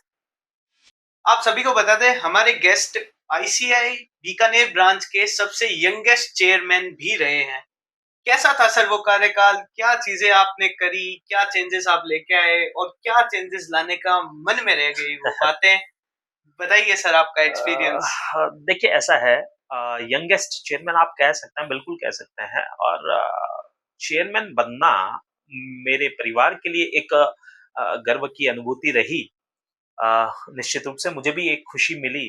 Speaker 2: आप सभी को बता दें हमारे गेस्ट आईसीआई बीकानेर ब्रांच के सबसे यंगेस्ट चेयरमैन भी रहे हैं। कैसा था सर वो कार्यकाल? क्या चीजें आपने करी? क्या चेंजेस आप लेके आए? और क्या चेंजेस लाने का मन में रह गई वो बातें? बताइए सर आपका एक्सपीरियंस।
Speaker 1: देखिए ऐसा है, यंगेस्ट चेयरमैन आप कह सकते हैं, बिल्कुल कह सकते हैं, और चेयरमैन बनना मेरे परिवार के लिए एक गर्व की अनुभूति रही। निश्चित रूप से मुझे भी एक खुशी मिली,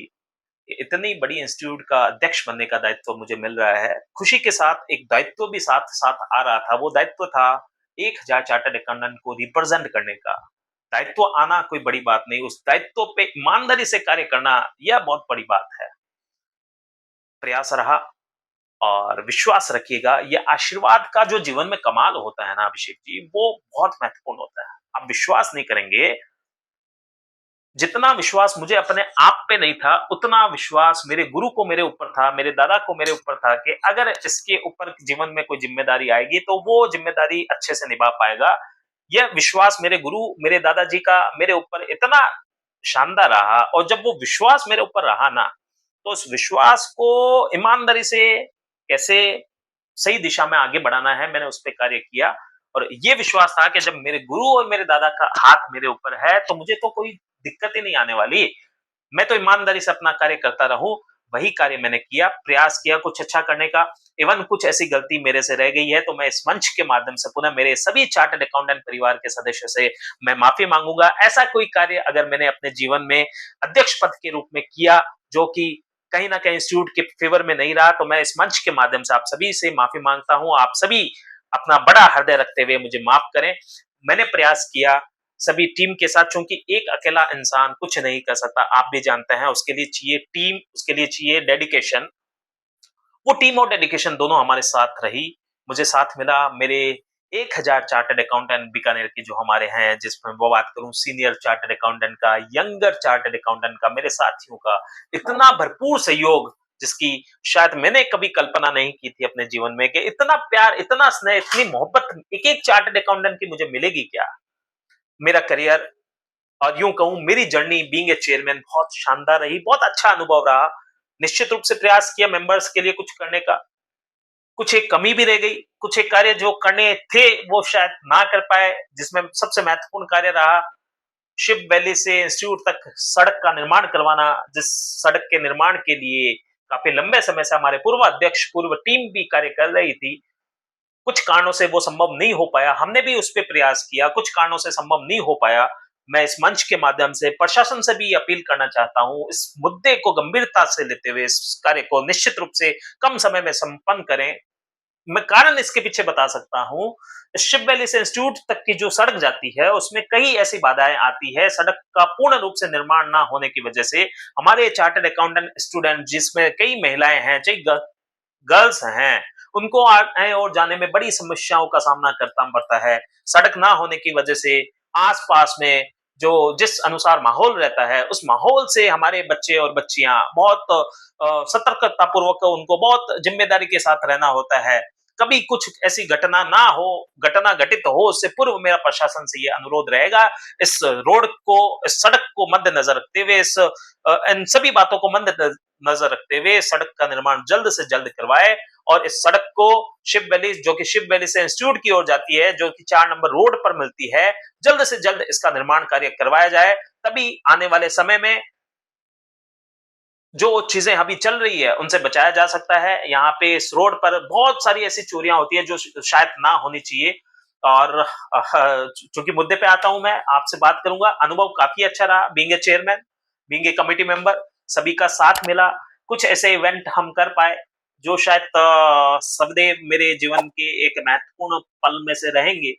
Speaker 1: इतनी बड़ी इंस्टीट्यूट का अध्यक्ष बनने का दायित्व मुझे मिल रहा है। खुशी के साथ एक दायित्व भी साथ-साथ आ रहा था। वो दायित्व था 1000 चार्टर्ड अकाउंटेंट को रिप्रेजेंट करने का। दायित्व आना कोई बड़ी बात नहीं, उस दायित्व पे ईमानदारी से कार्य करना यह बहुत बड़ी बात है। प्रयास रहा, और विश्वास रखिएगा, ये आशीर्वाद का जो जीवन में कमाल होता है ना अभिषेक जी, वो बहुत महत्वपूर्ण होता है। आप विश्वास नहीं करेंगे, जितना विश्वास मुझे अपने आप पे नहीं था, उतना विश्वास मेरे गुरु को मेरे ऊपर था, मेरे दादा को मेरे ऊपर था कि अगर इसके ऊपर जीवन में कोई ज़िम्मेदारी आएगी, तो वो ज़िम्मेदारी अच्छे से निभा पाएगा। यह विश्वास मेरे गुरु, मेरे दादाजी का मेरे ऊपर इतना शानदार रहा, और जब वो विश्वास मेरे ऊपर रहा ना, तो उस विश्वास को ईमानदारी से कैसे सही दिशा में आगे बढ़ाना है, मैंने उस पे कार्य किया। और ये विश्वास था कि जब मेरे गुरु और मेरे दादा का हाथ मेरे ऊपर है, तो मुझे तो कोई दिक्कत ही नहीं आने वाली। मैं तो ईमानदारी से अपना कार्य करता रहूं। वही कार्य मैंने किया, प्रयास किया कुछ अच्छा करने का। इवन कुछ ऐसी गलती मेरे से रह गई है, तो मैं इस मंच के माध्यम से पुनः मेरे सभी चार्टर्ड अकाउंटेंट परिवार के सदस्यों से मैं माफी मांगूंगा। ऐसा कोई कार्य अगर मैंने अपने जीवन में अध्यक्ष पद के रूप में किया जो कि कहीं ना कहीं इंस्टीट्यूट के फेवर में नहीं रहा, तो मैं इस मंच के माध्यम से आप सभी से माफी मांगता हूं। आप सभी अपना बड़ा हृदय रखते हुए मुझे माफ करें। मैंने प्रयास किया सभी टीम के साथ, चूंकि एक अकेला इंसान कुछ नहीं कर सकता, आप भी जानते हैं। उसके लिए चाहिए टीम, उसके लिए चाहिए डेडिकेशन। वो टीम और डेडिकेशन दोनों हमारे साथ रही। मुझे साथ मिला मेरे 1000 चार्टर्ड अकाउंटेंट बीकानेर के जो हमारे हैं, जिसमें वो बात करूं सीनियर चार्टर्ड अकाउंटेंट का, यंगर चार्टर्ड अकाउंटेंट का, मेरे साथियों का इतना भरपूर सहयोग, जिसकी शायद मैंने कभी कल्पना नहीं की थी अपने जीवन में, कि इतना प्यार, इतना स्नेह, इतनी मोहब्बत एक एक चार्टर्ड अकाउंटेंट की मुझे मिलेगी क्या। मेरा करियर, और यूं कहूं मेरी जर्नी बीइंग ए चेयरमैन बहुत शानदार रही, बहुत अच्छा अनुभव रहा। निश्चित रूप से प्रयास किया मेंबर्स के लिए कुछ करने का, कुछ एक कमी भी रह गई, कुछ एक कार्य जो करने थे वो शायद ना कर पाए, जिसमें सबसे महत्वपूर्ण कार्य रहा शिप वैली से इंस्टीट्यूट तक सड़क का निर्माण करवाना, जिस सड़क के निर्माण के लिए काफ़ी लंबे समय से हमारे पूर्व अध्यक्ष, पूर्व टीम भी कार्य कर रही थी। कुछ कारणों से वो संभव नहीं हो पाया, हमने भी उस पे प्रयास किया, कुछ कारणों से संभव नहीं हो पाया। मैं इस मंच के माध्यम से प्रशासन से भी अपील करना चाहता हूँ, इस मुद्दे को गंभीरता से लेते हुए इस कार्य को निश्चित रूप से कम समय में संपन्न करें। मैं कारण इसके पीछे बता सकता हूँ, शिप वैली से इंस्टीट्यूट तक की जो सड़क जाती है, उसमें कई ऐसी बाधाएँ आती है, सड़क का पूर्ण रूप से निर्माण ना होने की वजह से हमारे चार्टर्ड अकाउंटेंट स्टूडेंट जिसमें कई महिलाएँ हैं, गर्ल्स हैं, उनको आने और जाने में बड़ी समस्याओं का सामना करना पड़ता है। सड़क ना होने की वजह से आस-पास में जो जिस अनुसार माहौल रहता है, उस माहौल से हमारे बच्चे और बच्चियाँ बहुत सतर्कता पूर्वक उनको बहुत ज़िम्मेदारी के साथ रहना होता है। कभी कुछ ऐसी घटना ना हो, घटना घटित हो उससे पूर्व मेरा प्रशासन से ये अनुरोध रहेगा, इस रोड को, इस सड़क को मद्देनज़र रखते हुए इन सभी बातों को मद्देनज़र रखते हुए सड़क का निर्माण जल्द से जल्द करवाएँ और इस सड़क को शिप वैली जो कि शिप वैली से इंस्टीट्यूट की ओर जाती है, जो कि 4 नंबर रोड पर मिलती है, जल्द से जल्द इसका निर्माण कार्य करवाया जाए। तभी आने वाले समय में जो चीज़ें अभी चल रही है, उनसे बचाया जा सकता है। यहाँ पे इस रोड पर बहुत सारी ऐसी चोरियाँ होती हैं जो शायद ना होनी चाहिए और चूँकि मुद्दे पे आता हूँ मैं, आपसे बात करूँगा। अनुभव काफ़ी अच्छा रहा being a chairman, being a committee member, सभी का साथ मिला। कुछ ऐसे इवेंट हम कर पाए, जो शायद सदैव मेरे जीवन के एक महत्वपूर्ण पल में से रहेंगे।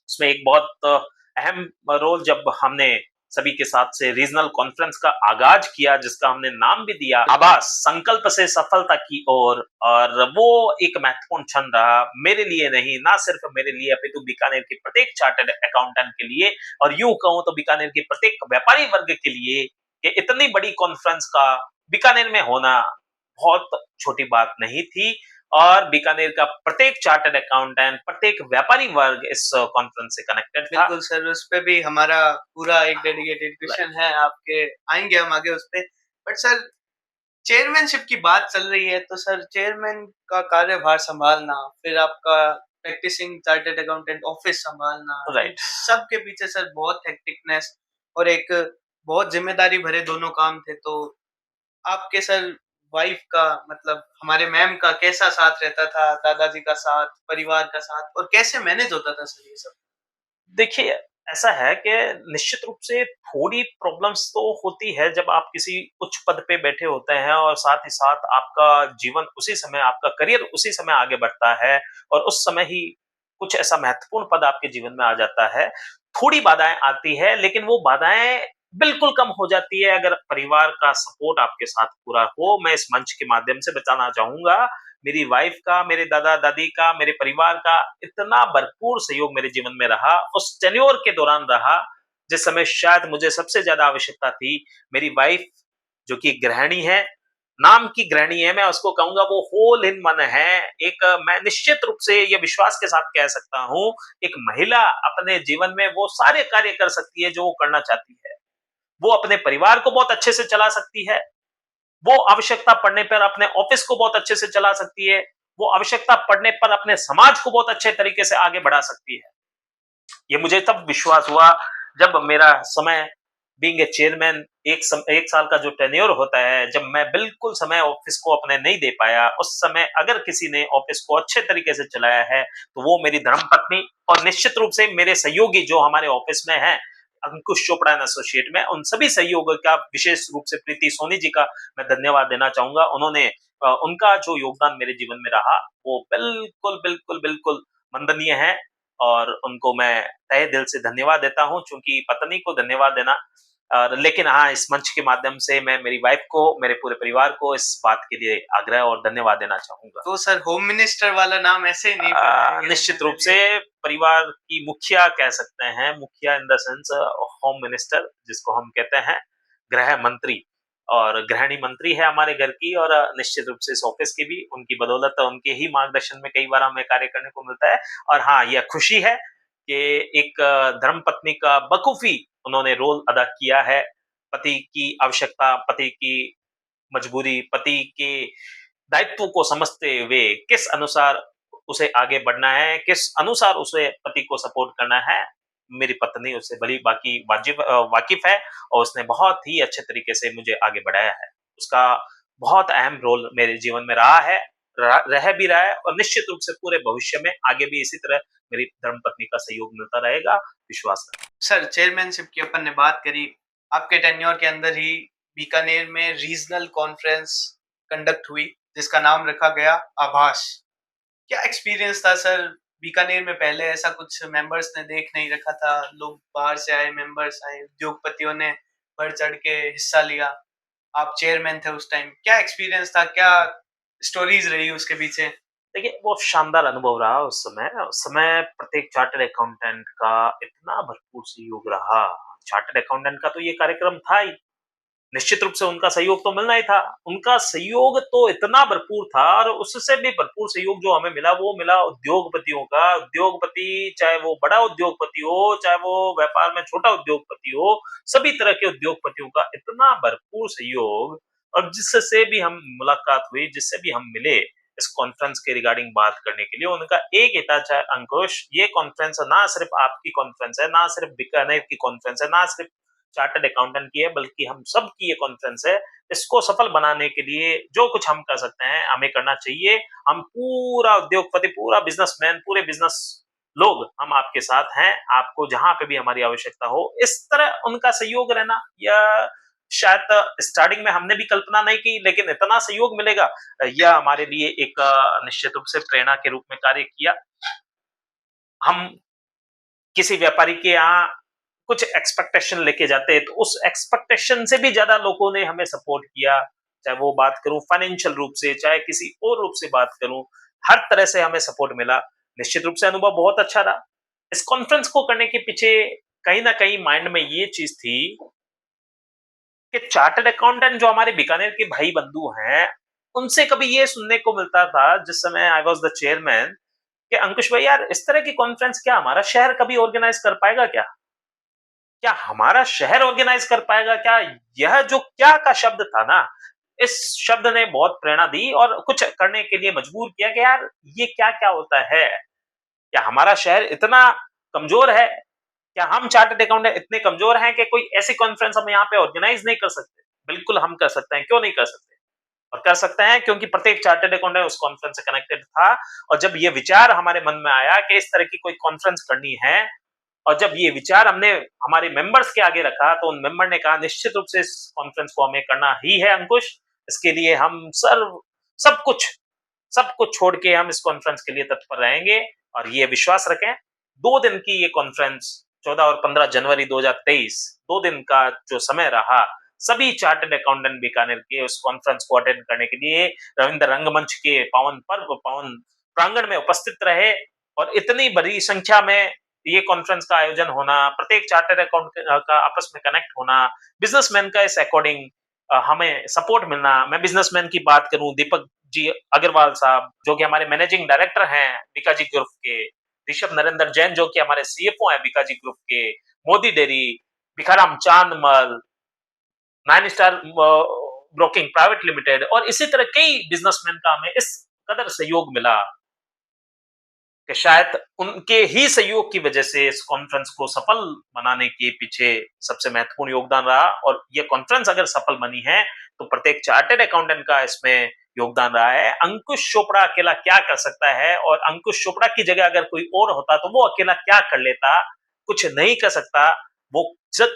Speaker 1: उसमें एक बहुत अहम रोल जब हमने सभी के साथ से रीजनल कॉन्फ्रेंस का आगाज किया जिसका हमने नाम भी दिया आभास संकल्प से सफलता की ओर और वो एक महत्वपूर्ण क्षण रहा मेरे लिए नहीं ना सिर्फ मेरे लिए अपितु बीकानेर के प्रत्येक चार्टर्ड अकाउंटेंट के लिए और यूं कहूं तो बीकानेर के प्रत्येक व्यापारी वर्ग के लिए कि इतनी बड़ी कॉन्फ्रेंस का बीकानेर में होना बहुत छोटी बात नहीं थी और बीकानेर का प्रत्येक चार्टर्ड अकाउंटेंट, प्रत्येक व्यापारी वर्ग इस कॉन्फ्रेंस से कनेक्टेड था।
Speaker 2: बिल्कुल सर, उस पे भी हमारा पूरा एक डेडिकेटेड क्वेश्चन है आपके, आएँगे हम आगे उस पे। बट सर, चेयरमैनशिप की बात चल रही है, तो सर चेयरमैन का कार्यभार सँभालना, फिर आपका प्रैक्टिसिंग चार्टर्ड अकाउंटेंट ऑफिस सँभालना, इन
Speaker 1: राइट।
Speaker 2: सब के पीछे सर बहुत हेक्टिकनेस और एक बहुत ज़िम्मेदारी भरे दोनों काम थे। तो आपके सर वाइफ का मतलब हमारे मैम का कैसा साथ रहता था, दादाजी का साथ, परिवार का साथ और कैसे मैनेज होता था सर ये सब?
Speaker 1: देखिए, ऐसा है कि निश्चित रूप से थोड़ी प्रॉब्लम्स तो होती है जब आप किसी उच्च पद पे बैठे होते हैं और साथ ही साथ आपका जीवन उसी समय, आपका करियर उसी समय आगे बढ़ता है और उस समय ही कुछ ऐसा महत्वपूर्ण पद आपके जीवन में आ जाता है। थोड़ी बाधाएँ आती हैं, लेकिन वो बाधाएँ बिल्कुल कम हो जाती है अगर परिवार का सपोर्ट आपके साथ पूरा हो। मैं इस मंच के माध्यम से बताना चाहूँगा मेरी वाइफ का, मेरे दादा-दादी का, मेरे परिवार का इतना भरपूर सहयोग मेरे जीवन में रहा, उस टेन्योर के दौरान रहा, जिस समय शायद मुझे सबसे ज़्यादा आवश्यकता थी। मेरी वाइफ जो कि गृहिणी है, नाम की गृहिणी है, मैं उसको कहूँगा वो होल इन वन है। एक मैं निश्चित रूप से ये विश्वास के साथ कह सकता हूँ, एक महिला अपने जीवन में वो सारे कार्य कर सकती है जो वो करना चाहती है। वो अपने परिवार को बहुत अच्छे से चला सकती है, वो आवश्यकता पड़ने पर अपने ऑफिस को बहुत अच्छे से चला सकती है, वो आवश्यकता पड़ने पर अपने समाज को बहुत अच्छे तरीके से आगे बढ़ा सकती है। ये मुझे तब विश्वास हुआ जब मेरा समय बीइंग ए चेयरमैन एक साल का जो टेन्योर होता है, जब मैं बिल्कुल समय ऑफिस को अपने नहीं दे पाया, उस समय अगर किसी ने ऑफिस को अच्छे तरीके से चलाया है, तो वो मेरी धर्मपत्नी और निश्चित रूप से मेरे सहयोगी जो हमारे ऑफिस में हैं, अंकुश चोपड़ा एंड एसोसिएट में, उन सभी सहयोगियों का विशेष रूप से प्रीति सोनी जी का मैं धन्यवाद देना चाहूँगा। उन्होंने उनका जो योगदान मेरे जीवन में रहा, वो बिल्कुल, बिल्कुल, बिल्कुल वंदनीय है और उनको मैं तहे दिल से धन्यवाद देता हूँ चूँकि पत्नी को धन्यवाद देना लेकिन हाँ, इस मंच के माध्यम से मैं मेरी वाइफ को, मेरे पूरे परिवार को इस बात के लिए आग्रह और धन्यवाद देना चाहूँगा।
Speaker 2: तो सर होम मिनिस्टर वाला नाम ऐसे ही नहीं पड़ा है
Speaker 1: निश्चित रूप से परिवार की मुखिया कह सकते हैं, मुखिया इन द सेंस होम मिनिस्टर जिसको हम कहते हैं, गृह मंत्री और गृहिणी मंत्री है हमारे घर की और निश्चित रूप से इस ऑफिस की भी उनकी बदौलत उनके ही मार्गदर्शन में कई बार हमें कार्य करने को मिलता है और हाँ, यह खुशी है कि एक धर्मपत्नी का बखूबी उन्होंने रोल अदा किया है। पति की आवश्यकता, पति की मजबूरी, पति के दायित्व को समझते हुए किस अनुसार उसे आगे बढ़ना है, किस अनुसार उसे पति को सपोर्ट करना है, मेरी पत्नी उससे भली बाकी वाकिफ़ है और उसने बहुत ही अच्छे तरीके से मुझे आगे बढ़ाया है। उसका बहुत अहम रोल मेरे जीवन में रहा है, रह भी रहा है और निश्चित रूप से पूरे भविष्य में आगे भी इसी तरह मेरी धर्मपत्नी का सहयोग मिलता रहेगा, विश्वास रखें।
Speaker 2: सर, चेयरमैनशिप की अपन ने बात करी, आपके टेन्योर के अंदर ही बीकानेर में रीजनल कॉन्फ्रेंस कंडक्ट हुई, जिसका नाम रखा गया आभास। क्या एक्सपीरियंस था सर? बीकानेर में पहले ऐसा कुछ मेंबर्स ने देख नहीं रखा था, लोग बाहर से आए, मेंबर्स आए, उद्योगपतियों ने बढ़ चढ़ के हिस्सा लिया, आप चेयरमैन थे उस टाइम। क्या एक्सपीरियंस था? क्या स्टोरीज रही उसके पीछे?
Speaker 1: देखिए, वो शानदार अनुभव रहा उस समय प्रत्येक चार्टर्ड अकाउंटेंट का इतना भरपूर सहयोग रहा। चार्टर्ड अकाउंटेंट का तो ये कार्यक्रम था ही, निश्चित रूप से उनका सहयोग तो मिलना ही था। उनका सहयोग तो इतना भरपूर था और उससे भी भरपूर सहयोग जो हमें मिला, वो मिला उद्योगपतियों का। उद्योगपति, चाहे वो बड़ा उद्योगपति हो, चाहे वो व्यापार में छोटा उद्योगपति हो, सभी तरह के उद्योगपतियों का इतना भरपूर सहयोग और जिससे भी हम मुलाकात हुई, जिससे भी हम मिले, इस कॉन्फ्रेंस के रिगार्डिंग बात करने के लिए, उनका एक ही था, चाहे अंकुश, ये कॉन्फ्रेंस ना सिर्फ आपकी कॉन्फ्रेंस है, ना सिर्फ बीकानेर की कॉन्फ्रेंस है, ना सिर्फ चार्टर्ड अकाउंटेंट की है, बल्कि हम सब की ये कॉन्फ्रेंस है। इसको सफल बनाने के लिए जो कुछ हम कर सकते हैं, हमें करना चाहिए। हम पूरा उद्योगपति, पूरा बिजनेसमैन, पूरे बिजनेस लोग हम आपके साथ हैं। आपको जहां पे भी हमारी आवश्यकता हो, इस तरह उनका सहयोग रहना, या शायद स्टार्टिंग में हमने भी कल्पना नहीं की, लेकिन इतना सहयोग मिलेगा, यह हमारे लिए एक निश्चित रूप से प्रेरणा के रूप में कार्य किया। हम किसी व्यापारी के यहाँ कुछ एक्सपेक्टेशन लेके जाते हैं, तो उस एक्सपेक्टेशन से भी ज्यादा लोगों ने हमें सपोर्ट किया। चाहे वो बात करूं फाइनेंशियल रूप से, चाहे किसी और रूप से बात करूं, हर तरह से हमें सपोर्ट मिला। निश्चित रूप से अनुभव बहुत अच्छा रहा। इस कॉन्फ्रेंस को करने के पीछे कहीं ना कहीं माइंड में ये चीज थी कि चार्टर्ड अकाउंटेंट जो हमारे बीकानेर के भाई बंधु हैं, उनसे कभी ये सुनने को मिलता था, जिस समय आई वॉज द चेयरमैन, कि अंकुश भाई यार, इस तरह की कॉन्फ्रेंस क्या हमारा शहर कभी ऑर्गेनाइज कर पाएगा क्या? क्या हमारा शहर ऑर्गेनाइज कर पाएगा क्या? यह जो क्या का शब्द था ना, इस शब्द ने बहुत प्रेरणा दी और कुछ करने के लिए मजबूर किया कि यार, ये क्या-क्या होता है? क्या हमारा शहर इतना कमजोर है? क्या हम चार्टर्ड अकाउंटेंट इतने कमजोर हैं कि कोई ऐसी कॉन्फ्रेंस हम यहाँ पे ऑर्गेनाइज नहीं कर सकते? बिल्कुल हम कर सकते हैं, क्यों नहीं कर सकते? और कर सकते हैं क्योंकि प्रत्येक चार्टर्ड अकाउंटेंट उस कॉन्फ्रेंस से कनेक्टेड था। और जब ये विचार हमारे मन में आया कि इस तरह की कोई कॉन्फ्रेंस करनी है, और जब ये विचार हमने हमारे मेंबर्स के आगे रखा, तो उन मेंबर ने कहा निश्चित रूप से इस कॉन्फ्रेंस को हमें करना ही है अंकुश। इसके लिए हम सर्व सब कुछ सब कुछ छोड़ के हम इस कॉन्फ्रेंस के लिए तत्पर रहेंगे। और ये विश्वास रखें, 2 दिन की ये कॉन्फ्रेंस 14 और 15 जनवरी 2023, 2 दिन का जो समय रहा, सभी चार्टर्ड अकाउंटेंट बीकानेर के उस कॉन्फ्रेंस को अटेंड करने के लिए रविंद्र रंगमंच के पावन पर्व, पावन प्रांगण में उपस्थित रहे। और इतनी बड़ी संख्या में ये कॉन्फ्रेंस का आयोजन होना, प्रत्येक चार्टर्ड अकाउंट का आपस में कनेक्ट होना, बिजनेसमैन का इस अकॉर्डिंग हमें सपोर्ट मिलना। मैं बिजनेसमैन की बात करूं, दीपक जी अग्रवाल साहब, जो कि हमारे मैनेजिंग डायरेक्टर हैं बीकाजी ग्रुप के, ऋषभ नरेंद्र जैन, जो कि हमारे सीएफओ हैं बीकाजी ग्रुप के, Modi dairy, Bhikharam Chandmal, 9 star broking private limited, और इसी तरह कई बिजनेसमैन का हमें इस कदर सहयोग मिला कि शायद उनके ही सहयोग की वजह से इस कॉन्फ्रेंस को सफल बनाने के पीछे सबसे महत्वपूर्ण योगदान रहा। और ये कॉन्फ्रेंस अगर सफल बनी है, तो प्रत्येक चार्टर्ड अकाउंटेंट का इसमें योगदान रहा है। अंकुश चोपड़ा अकेला क्या कर सकता है, और अंकुश चोपड़ा की जगह अगर कोई और होता तो वो अकेला क्या कर लेता? कुछ नहीं कर सकता। वो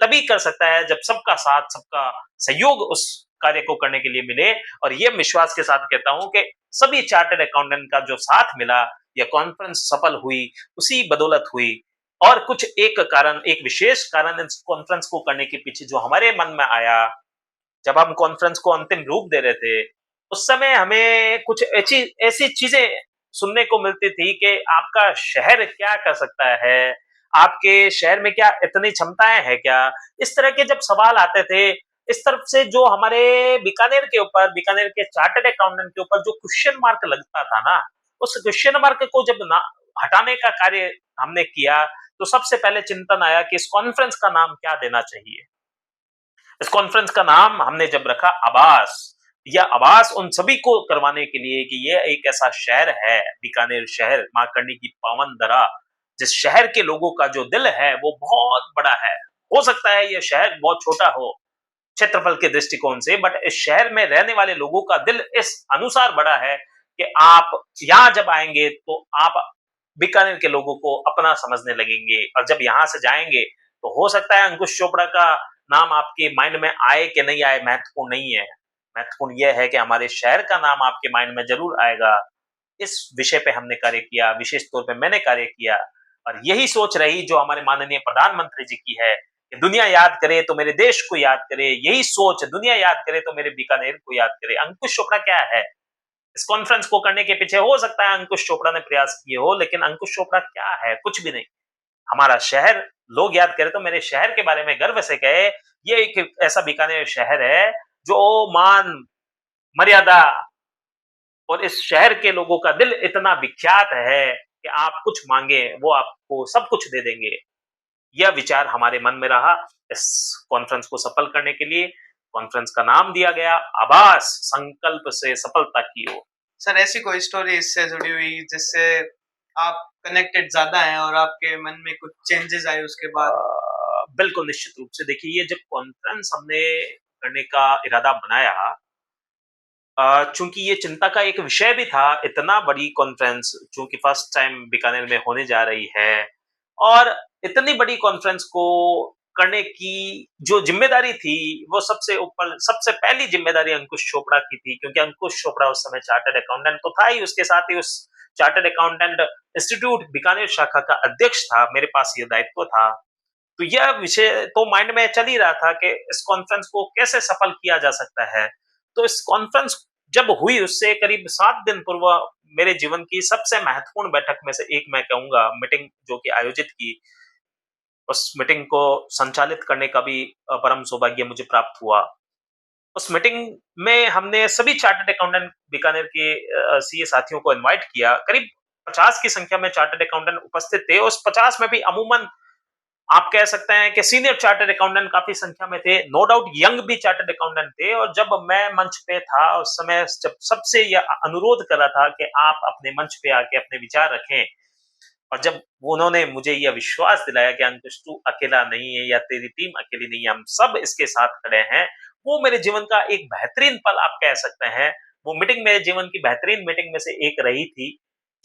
Speaker 1: तभी कर सकता है जब सबका साथ, सबका सहयोग उस कार्य को करने के लिए मिले। और ये विश्वास के साथ कहता हूं कि सभी चार्टर्ड अकाउंटेंट का जो साथ मिला, यह कॉन्फ्रेंस सफल हुई, उसी बदौलत हुई। और कुछ एक कारण, एक विशेष कारण इस कॉन्फ्रेंस को करने के पीछे जो हमारे मन में आया, जब हम कॉन्फ्रेंस को अंतिम रूप दे रहे थे, उस समय हमें कुछ ऐसी ऐसी चीजें सुनने को मिलती थी कि आपका शहर क्या कर सकता है, आपके शहर में क्या इतनी क्षमताएं हैं क्या? इस तरह के जब सवाल आते थे, इस तरफ से जो हमारे बीकानेर के ऊपर, बीकानेर के चार्टर्ड अकाउंटेंट के ऊपर जो क्वेश्चन मार्क लगता था ना, उस क्वेश्चन मार्क को जब ना हटाने का कार्य हमने किया, तो सबसे पहले चिंतन आया कि इस कॉन्फ्रेंस का नाम क्या देना चाहिए। इस कॉन्फ्रेंस का नाम हमने जब रखा आभास, या आभास उन सभी को करवाने के लिए कि ये एक ऐसा शहर है, बीकानेर शहर, मां करनी की पावन धरा, जिस शहर के लोगों का जो दिल है वो बहुत बड़ा है। हो सकता है ये शहर बहुत छोटा हो क्षेत्रफल के दृष्टिकोण से, बट इस शहर में रहने वाले लोगों का दिल इस अनुसार बड़ा है कि आप यहाँ जब आएंगे तो आप बीकानेर के लोगों को अपना समझने लगेंगे, और जब यहाँ से जाएंगे तो हो सकता है अंकुश चोपड़ा का नाम आपके माइंड में आए कि नहीं आए, महत्वपूर्ण नहीं है। महत्वपूर्ण यह है कि हमारे शहर का नाम आपके माइंड में जरूर आएगा। इस विषय पे हमने कार्य किया, विशेष तौर पे मैंने कार्य किया, और यही सोच रही जो हमारे माननीय प्रधानमंत्री जी की है कि दुनिया याद करे तो मेरे देश को याद करे। यही सोच, दुनिया याद करे तो मेरे बीकानेर को याद करे। अंकुश चोपड़ा क्या है? इस कॉन्फ्रेंस को करने के पीछे हो सकता है अंकुश चोपड़ा ने प्रयास किए हो, लेकिन अंकुश चोपड़ा क्या है? कुछ भी नहीं। हमारा शहर लोग याद करें तो मेरे शहर के बारे में गर्व से कहे, ये एक ऐसा बीकानेर शहर है जो मान, मर्यादा और इस शहर के लोगों का दिल इतना विख्यात है कि आप कुछ मांगे वो आपको सब कुछ दे देंगे। यह विचार हमारे मन में रहा। इस कॉन्फ्रेंस को सफल करने के लिए कॉन्फ्रेंस का नाम दिया गया आभास संकल्प से सफलता की ओर।
Speaker 2: सर ऐसी कोई स्टोरी इससे जुड़ी हुई जिससे आप कनेक्टेड ज्यादा हैं और आपके मन में कुछ चेंजेस आए उसके बाद?
Speaker 1: बिल्कुल निश्चित रूप से। देखिए, ये जब कॉन्फ्रेंस हमने करने का इरादा बनाया, चूंकि ये चिंता का एक विषय भी था, इतना बड़ी कॉन्फ्रेंस चूंकि फर्स्ट टाइम बीकानेर में होने जा रही है, और इतनी बड़ी कॉन्फ्रेंस को करने की जो जिम्मेदारी थी वो सबसे ऊपर, सबसे पहली जिम्मेदारी अंकुश चोपड़ा की थी, क्योंकि अंकुश चोपड़ा उस समय चार्टर्ड अकाउंटेंट तो था ही, उसके साथ ही उस चार्टर्ड अकाउंटेंट इंस्टीट्यूट बीकानेर शाखा का अध्यक्ष था। मेरे पास ये दायित्व था, तो यह विषय तो माइंड में चल ही रहा था कि इस कॉन्फ्रेंस को कैसे सफल किया जा सकता है। तो इस कॉन्फ्रेंस जब हुई उससे करीब 7 दिन पूर्व मेरे जीवन की सबसे महत्वपूर्ण बैठक में से एक मैं कहूंगा, मीटिंग जो कि आयोजित की, उस मीटिंग को संचालित करने का भी परम सौभाग्य मुझे प्राप्त हुआ। उस मीटिंग में हमने सभी चार्टर्ड अकाउंटेंट बीकानेर के सीए साथियों को इनवाइट किया। करीब 50 की संख्या में चार्टर्ड अकाउंटेंट उपस्थित थे। उस 50 में भी अमूमन आप कह सकते हैं कि सीनियर चार्टर्ड अकाउंटेंट काफी संख्या में थे, नो डाउट यंग भी चार्टर्ड अकाउंटेंट थे। और जब मैं मंच पे था उस समय, जब सबसे यह अनुरोध करा था कि आप अपने मंच पे आके अपने विचार रखें, और जब उन्होंने मुझे यह विश्वास दिलाया कि अंकुश तू अकेला नहीं है या तेरी टीम अकेली नहीं है, हम सब इसके साथ खड़े हैं, वो मेरे जीवन का एक बेहतरीन पल आप कह सकते हैं। वो मीटिंग मेरे जीवन की बेहतरीन मीटिंग में से एक रही थी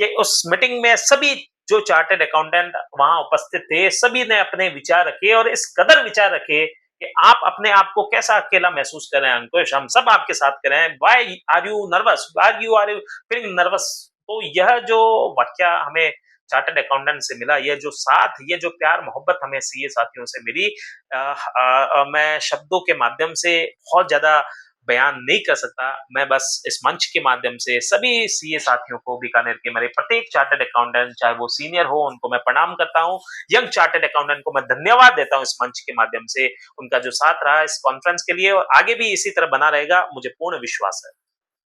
Speaker 1: कि उस मीटिंग में सभी जो चार्टर्ड अकाउंटेंट वहां उपस्थित थे, सभी ने अपने विचार रखे, और इस कदर विचार रखे कि आप अपने आप को कैसा अकेला महसूस कर रहे हैं अंकुश, हम सब आपके साथ कर रहे हैं, why are you nervous, are you feeling nervous. तो यह जो वाक्य हमें चार्टर्ड अकाउंटेंट से मिला, ये जो साथ, ये जो प्यार मोहब्बत हमें सीए साथियों से मिली, मैं शब्दों के माध्यम से बहुत ज्यादा बयान नहीं कर सकता। मैं बस इस मंच के माध्यम से सभी सीए साथियों को, बीकानेर के मेरे प्रत्येक चार्टर्ड अकाउंटेंट चाहे वो सीनियर हो, उनको मैं प्रणाम करता हूँ। यंग चार्टर्ड अकाउंटेंट को मैं धन्यवाद देता हूँ इस मंच के माध्यम से, उनका जो साथ रहा इस कॉन्फ्रेंस के लिए, और आगे भी इसी तरह बना रहेगा, मुझे पूर्ण विश्वास है।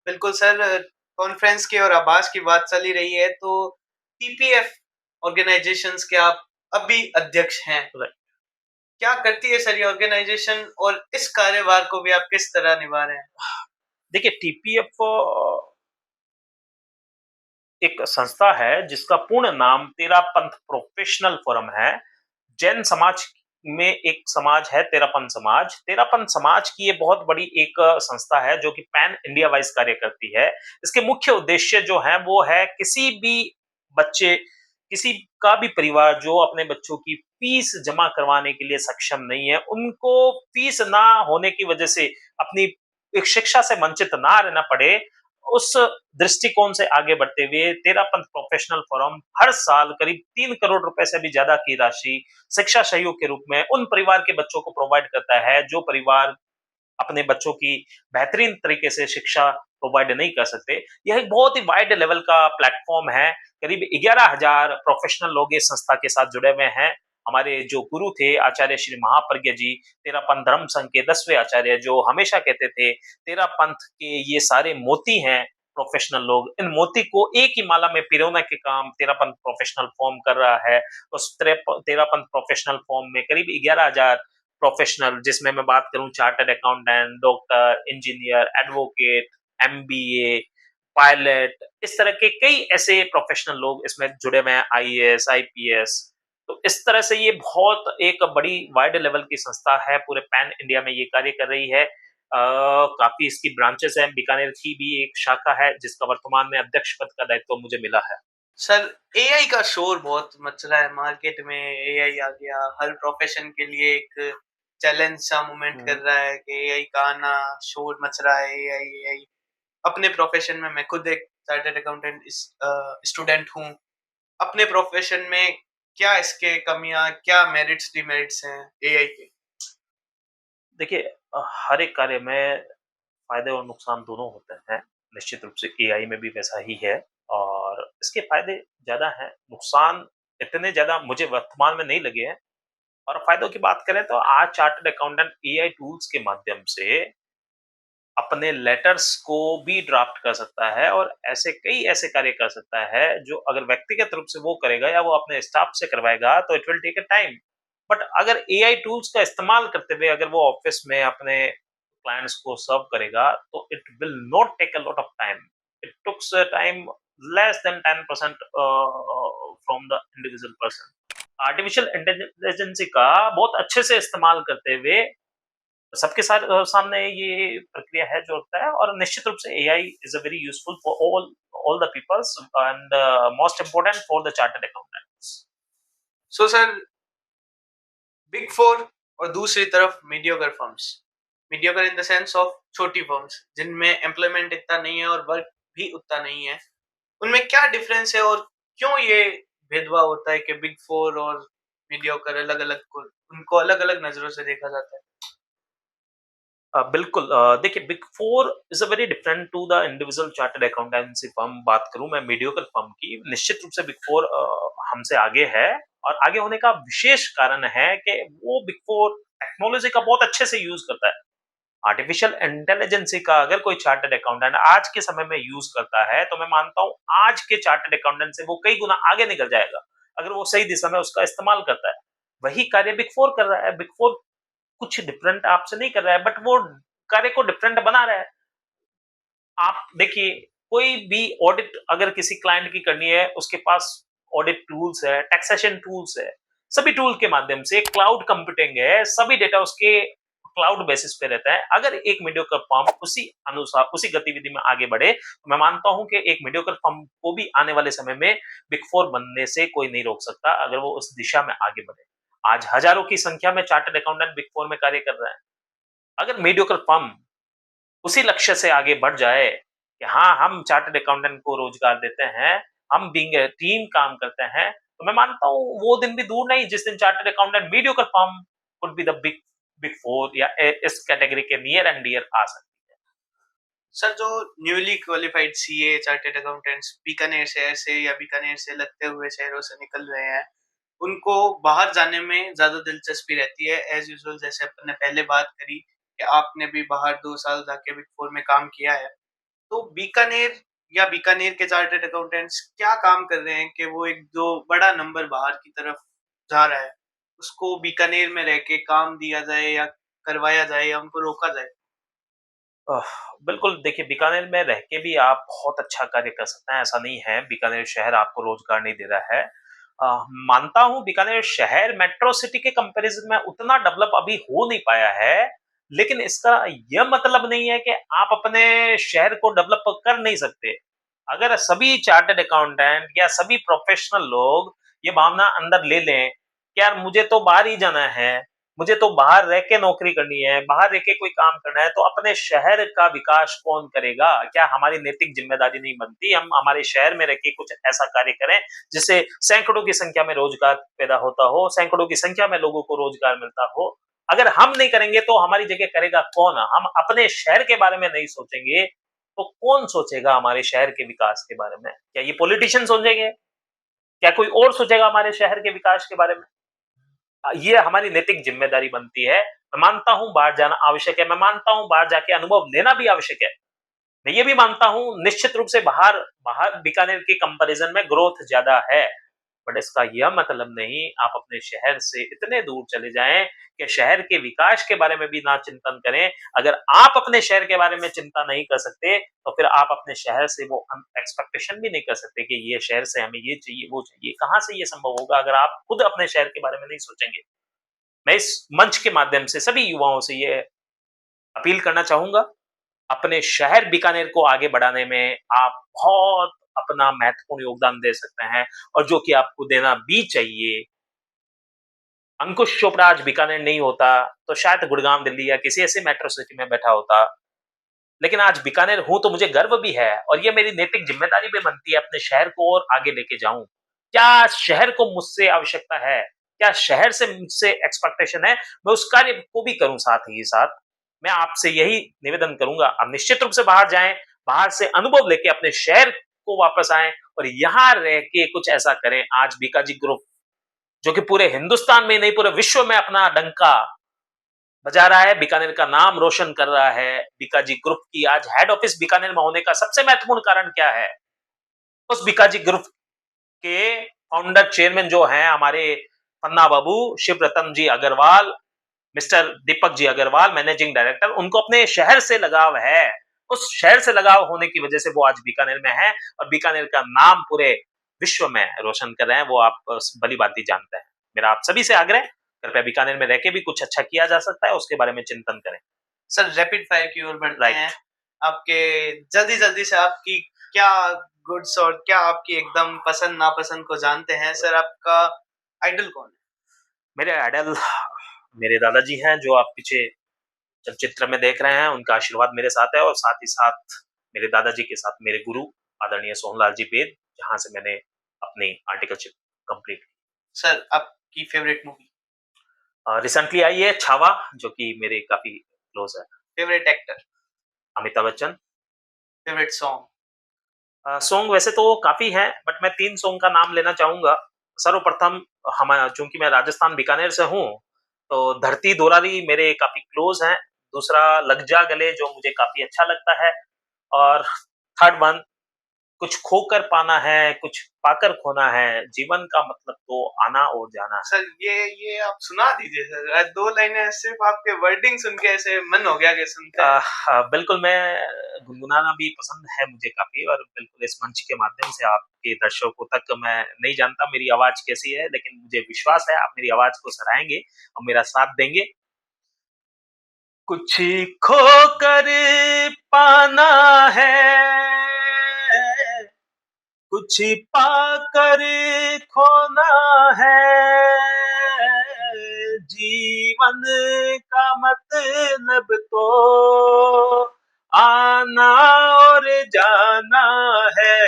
Speaker 2: बिल्कुल सर, कॉन्फ्रेंस की और आभास की बात चली रही है तो टीपीएफ ऑर्गेनाइजेशंस के आप अभी अध्यक्ष हैं।
Speaker 1: Right.
Speaker 2: क्या करती है सर ये ऑर्गेनाइजेशन और इस कार्यभार को भी आप किस तरह निभा रहे हैं?
Speaker 1: देखिए, टीपीएफ एक संस्था है जिसका पूर्ण नाम तेरापंथ प्रोफेशनल फोरम है। जैन समाज में एक समाज है तेरापंथ समाज। तेरापंथ समाज की ये बहुत बड़ी एक संस्था है जो कि पैन इंडिया वाइज कार्य करती है। इसके मुख्य उद्देश्य जो है वो है, किसी भी बच्चे, किसी का भी परिवार जो अपने बच्चों की फीस जमा करवाने के लिए सक्षम नहीं है, उनको फीस ना होने की वजह से अपनी एक शिक्षा से वंचित ना रहना पड़े, उस दृष्टिकोण से आगे बढ़ते हुए तेरापंथ प्रोफेशनल फोरम हर साल करीब 3 करोड़ रुपए से भी ज्यादा की राशि शिक्षा सहयोग के रूप में उन परिवार के बच्चों को प्रोवाइड करता है जो परिवार अपने बच्चों की बेहतरीन तरीके से शिक्षा प्रोवाइड नहीं कर सकते। यह एक बहुत ही वाइड लेवल का प्लेटफॉर्म है। करीब 11,000 प्रोफेशनल लोग इस संस्था के साथ जुड़े हुए हैं। हमारे जो गुरु थे आचार्य श्री महाप्रज्ञ जी, तेरापंथ धर्म संघ के 10वें आचार्य, जो हमेशा कहते थे तेरापंथ के ये सारे मोती हैं प्रोफेशनल लोग, इन मोती को एक ही माला में पिरोने के काम तेरापंथ प्रोफेशनल फॉर्म कर रहा है। उस तेरापंथ प्रोफेशनल फॉर्म में करीब 11,000 प्रोफेशनल, जिसमें मैं बात करूं chartered accountant, doctor, engineer, advocate, MBA, pilot, इस तरह के कई ऐसे प्रोफेशनल लोग इसमें जुड़े हुए हैं, आईएएस, आईपीएस। तो इस तरह से ये बहुत एक बड़ी वाइड लेवल की संस्था है, पूरे पैन इंडिया में ये कार्य कर रही है। काफ़ी इसकी ब्रांचेस हैं, बीकानेर की भी एक शाखा है, जिसका वर्तमान में अध्यक्ष पद का दायित्व मुझे मिला है।
Speaker 2: सर, एआई का शोर बहुत मच रहा है मार्केट में, एआई आ गया, हर प्रोफेशन के लिए एक चैलेंज सा मूवमेंट कर रहा है कि एआई का आना, शोर मच रहा है एआई एआई। अपने प्रोफेशन में मैं खुद एक चार्टर्ड अकाउंटेंट स्टूडेंट हूँ। अपने प्रोफेशन में क्या इसके कमियाँ, क्या मेरिट्स डिमेरिट्स हैं एआई के?
Speaker 1: देखिए हर एक कार्य में फ़ायदे और नुकसान दोनों होते हैं। निश्चित रूप से एआई में भी वैसा ही है और इसके फ़ायदे ज़्यादा हैं, नुकसान इतने ज़्यादा मुझे वर्तमान में नहीं लगे हैं। और फ़ायदों की बात करें तो आज चार्टर्ड अकाउंटेंट एआई टूल्स के माध्यम से अपने लेटर्स को भी ड्राफ्ट कर सकता है और ऐसे कई ऐसे कार्य कर सकता है जो अगर व्यक्तिगत रूप से वो करेगा या वो अपने स्टाफ से करवाएगा तो it will take a time. But अगर एआई टूल्स का इस्तेमाल करते हुए अगर वो ऑफिस में अपने क्लाइंट्स को सर्व करेगा तो it will not take a lot of time. It tooks time less than 10% from the individual person. Artificial intelligence का बहुत अच्छे से इस्तेमाल करते हुए सबके साथ सामने ये प्रक्रिया है जो होता है और निश्चित रूप से AI is a very useful for all the peoples and most important for the chartered accountants.
Speaker 2: So sir, big four और दूसरी तरफ mediocre firms, mediocre in the sense of छोटी फर्म्स जिनमें एम्प्लॉयमेंट इतना नहीं है और वर्क भी उतना नहीं है, उनमें क्या डिफरेंस है और क्यों ये भेदभाव होता है कि बिग फोर और मीडियोकर अलग अलग को उनको अलग अलग नजरों से देखा जाता है?
Speaker 1: बिल्कुल देखिए big four is a very different to the individual chartered accountancy firm. बात करूं मैं मीडियोकर फर्म की, निश्चित रूप से बिग फोर हमसे आगे है और आगे होने का विशेष कारण है कि वो बिग फोर टेक्नोलॉजी का बहुत अच्छे से यूज करता है। आर्टिफिशियल इंटेलिजेंसी का अगर कोई चार्टर्ड अकाउंटेंट आज के समय में यूज करता है तो मैं मानता हूं आज के चार्टर्ड अकाउंटेंट से वो कई गुना आगे निकल जाएगा अगर वो सही दिशा में उसका इस्तेमाल करता है। वही कार्य बिग फोर कर रहा है। बिग फोर कुछ डिफरेंट आपसे नहीं कर रहा है बट वो कार्य को डिफरेंट बना रहा है। आप देखिए कोई भी ऑडिट अगर किसी क्लाइंट की करनी है उसके पास ऑडिट टूल्स है, टैक्सेशन टूल्स है, सभी टूल के माध्यम से क्लाउड कंप्यूटिंग है, सभी डेटा उसके क्लाउड बेसिस पे रहता है। अगर एक मीडियोकर फर्म उसी अनुसार उसी गतिविधि में आगे बढ़े तो मैं मानता हूं कि एक मीडियोकर फर्म को भी आने वाले समय में बिग फोर बनने से कोई नहीं रोक सकता अगर वो उस दिशा में आगे बढ़े। आज हजारों की संख्या में चार्टर्ड अकाउंटेंट बिग फोर में कार्य कर रहे हैं। अगर मीडियोकर फर्म उसी लक्ष्य से आगे बढ़ जाए कि हाँ हम चार्टर्ड अकाउंटेंट को रोजगार देते हैं, हम बीइंग ए टीम काम करते हैं, तो मैं मानता हूँ वो दिन भी दूर नहीं जिस दिन chartered accountant mediocre firm could be the big big four या इस कैटेगरी के नियर एंड डियर आ सकती है।
Speaker 2: सर, जो newly qualified CA chartered accountants Bikaner शहर से या बीकानेर से लगते हुए शहरों से निकल रहे हैं, उनको बाहर जाने में ज्यादा दिलचस्पी रहती है एज यूजुअल। जैसे अपन ने पहले बात करी कि आपने भी बाहर 2 साल जाके बिग फोर में काम किया है, तो बीकानेर या बीकानेर के चार्टर्ड अकाउंटेंट्स क्या काम कर रहे हैं कि वो एक जो बड़ा नंबर बाहर की तरफ जा रहा है उसको बीकानेर में रह के काम दिया जाए या करवाया जाए या उनको रोका जाए?
Speaker 1: अह, बिल्कुल देखिए बीकानेर में रह के भी आप बहुत अच्छा कार्य कर सकते हैं, ऐसा नहीं है बीकानेर शहर आपको रोजगार नहीं दे रहा है। मानता हूँ बीकानेर शहर मेट्रो सिटी के कंपैरिजन में उतना डेवलप अभी हो नहीं पाया है, लेकिन इसका यह मतलब नहीं है कि आप अपने शहर को डेवलप कर नहीं सकते। अगर सभी चार्टर्ड अकाउंटेंट या सभी प्रोफेशनल लोग ये भावना अंदर ले लें कि यार मुझे तो बाहर ही जाना है, मुझे तो बाहर रह के नौकरी करनी है, बाहर रह के कोई काम करना है, तो अपने शहर का विकास कौन करेगा? क्या हमारी नैतिक जिम्मेदारी नहीं बनती हम हमारे शहर में रह के कुछ ऐसा कार्य करें जिससे सैकड़ों की संख्या में रोजगार पैदा होता हो, सैकड़ों की संख्या में लोगों को रोजगार मिलता हो। अगर हम नहीं करेंगे तो हमारी जगह करेगा कौन? हम अपने शहर के बारे में नहीं सोचेंगे तो कौन सोचेगा हमारे शहर के विकास के बारे में? क्या ये पॉलिटिशियन सोचेंगे? क्या कोई और सोचेगा हमारे शहर के विकास के बारे में? ये हमारी नैतिक जिम्मेदारी बनती है। मैं मानता हूँ बाहर जाना आवश्यक है, मैं मानता हूँ बाहर जाके अनुभव लेना भी आवश्यक है। मैं ये भी मानता हूँ निश्चित रूप से बाहर बाहर बीकानेर के कंपैरिजन में ग्रोथ ज्यादा है। बट इसका यह मतलब नहीं आप अपने शहर से इतने दूर चले जाएँ कि शहर के विकास के बारे में भी ना चिंतन करें। अगर आप अपने शहर के बारे में चिंता नहीं कर सकते, तो फिर आप अपने शहर से वो एक्सपेक्टेशन भी नहीं कर सकते कि ये शहर से हमें ये चाहिए, वो चाहिए। कहाँ से ये संभव होगा अगर आप खुद अपने शहर के बारे में नहीं सोचेंगे? मैं इस मंच के माध्यम से सभी युवाओं से ये अपील करना चाहूँगा, अपने शहर बीकानेर को आगे बढ़ाने में आप बहुत अपना महत्वपूर्ण योगदान दे सकते हैं और जो कि आपको देना भी चाहिए। अंकुश चोपड़ा आज बीकानेर नहीं होता, तो शायद गुड़गाँव, दिल्ली या किसी ऐसी मेट्रो सिटी में बैठा होता। लेकिन आज बीकानेर हूँ तो मुझे गर्व भी है और ये मेरी नैतिक ज़िम्मेदारी भी बनती है अपने शहर को और आगे लेके जाऊँ। क्या शहर को मुझसे आवश्यकता है? क्या शहर से मुझसे एक्सपेक्टेशन है? मैं उस कार्य को भी करूँ साथ ही साथ। मैं आपसे यही निवेदन करूँगा, आप निश्चित रूप से बाहर जाएँ, बाहर से अनुभव लेके अपने शहर को वापस आएँ और यहाँ रह के कुछ ऐसा करें। आज बीकाजी ग्रुप जो कि पूरे हिंदुस्तान में नहीं पूरे विश्व में अपना डंका बजा रहा है, बीकानेर का नाम रोशन कर रहा है। बीकाजी ग्रुप की आज हेड ऑफिस बीकानेर में होने का सबसे महत्वपूर्ण कारण क्या है? उस बीकाजी ग्रुप के फाउंडर चेयरमैन जो हैं हमारे पन्ना बाबू, शिव रतन जी Agarwal, mister Deepak ji Agarwal, managing director, उनको अपने शहर से लगाव है। उस शहर से लगाव होने की वजह से वो आज बीकानेर में हैं और बीकानेर का नाम पूरे विश्व में रोशन कर रहे हैं, वो आप भली-भांति जानते हैं। मेरा आप सभी से आग्रह है, कृपया बीकानेर में रह के भी कुछ अच्छा किया जा सकता है, उसके बारे में चिंतन करें।
Speaker 2: सर रैपिड फायर की ओर बढ़ते
Speaker 1: राइट।
Speaker 2: हैं। आपके जल्दी-जल्दी से आपकी क्या गुड्स और क्या आपकी एकदम पसंद-नापसंद को जानते हैं। सर आपका आइडल कौन है?
Speaker 1: मेरे आइडल मेरे दादाजी हैं जो आप पीछे चलचित्र में देख रहे हैं, उनका आशीर्वाद मेरे साथ है और साथ ही साथ मेरे दादाजी के साथ मेरे गुरु आदरणीय सोहनलाल जी बेद, जहाँ से मैंने अपनी आर्टिकलशिप कंप्लीट की।
Speaker 2: सर आपकी फेवरेट मूवी,
Speaker 1: रिसेंटली आई है छावा जो कि मेरे काफ़ी क्लोज़ है।
Speaker 2: Favourite actor,
Speaker 1: Amitabh Bachchan.
Speaker 2: Favourite song,
Speaker 1: song वैसे तो काफ़ी हैं बट मैं 3 सॉन्ग का नाम लेना चाहूँगा। सर्वप्रथम चूँकि मैं राजस्थान बीकानेर से हूँ, तो धरती दोरारी मेरे काफ़ी क्लोज़ हैं। दूसरा लग जा गले जो मुझे काफ़ी अच्छा लगता है और थर्ड वन कुछ खोकर पाना है, कुछ पाकर खोना है, जीवन का मतलब तो आना और जाना है।
Speaker 2: सर ये आप सुना दीजिए सर। 2 लाइनें सिर्फ आपके वर्डिंग सुन के ऐसे मन हो गया कि सुनते हैं।
Speaker 1: बिल्कुल मैं गुनगुनाना भी पसंद है मुझे काफ़ी और बिल्कुल इस मंच के माध्यम से आपके दर्शकों तक मैं नहीं जानता मेरी आवाज़ कैसी है, लेकिन मुझे विश्वास है आप मेरी आवाज़ को सराहेंगे और मेरा साथ देंगे। कुछ खोकर पाना है, कुछ पाकर खोना है, जीवन का मतलब तो आना और जाना है।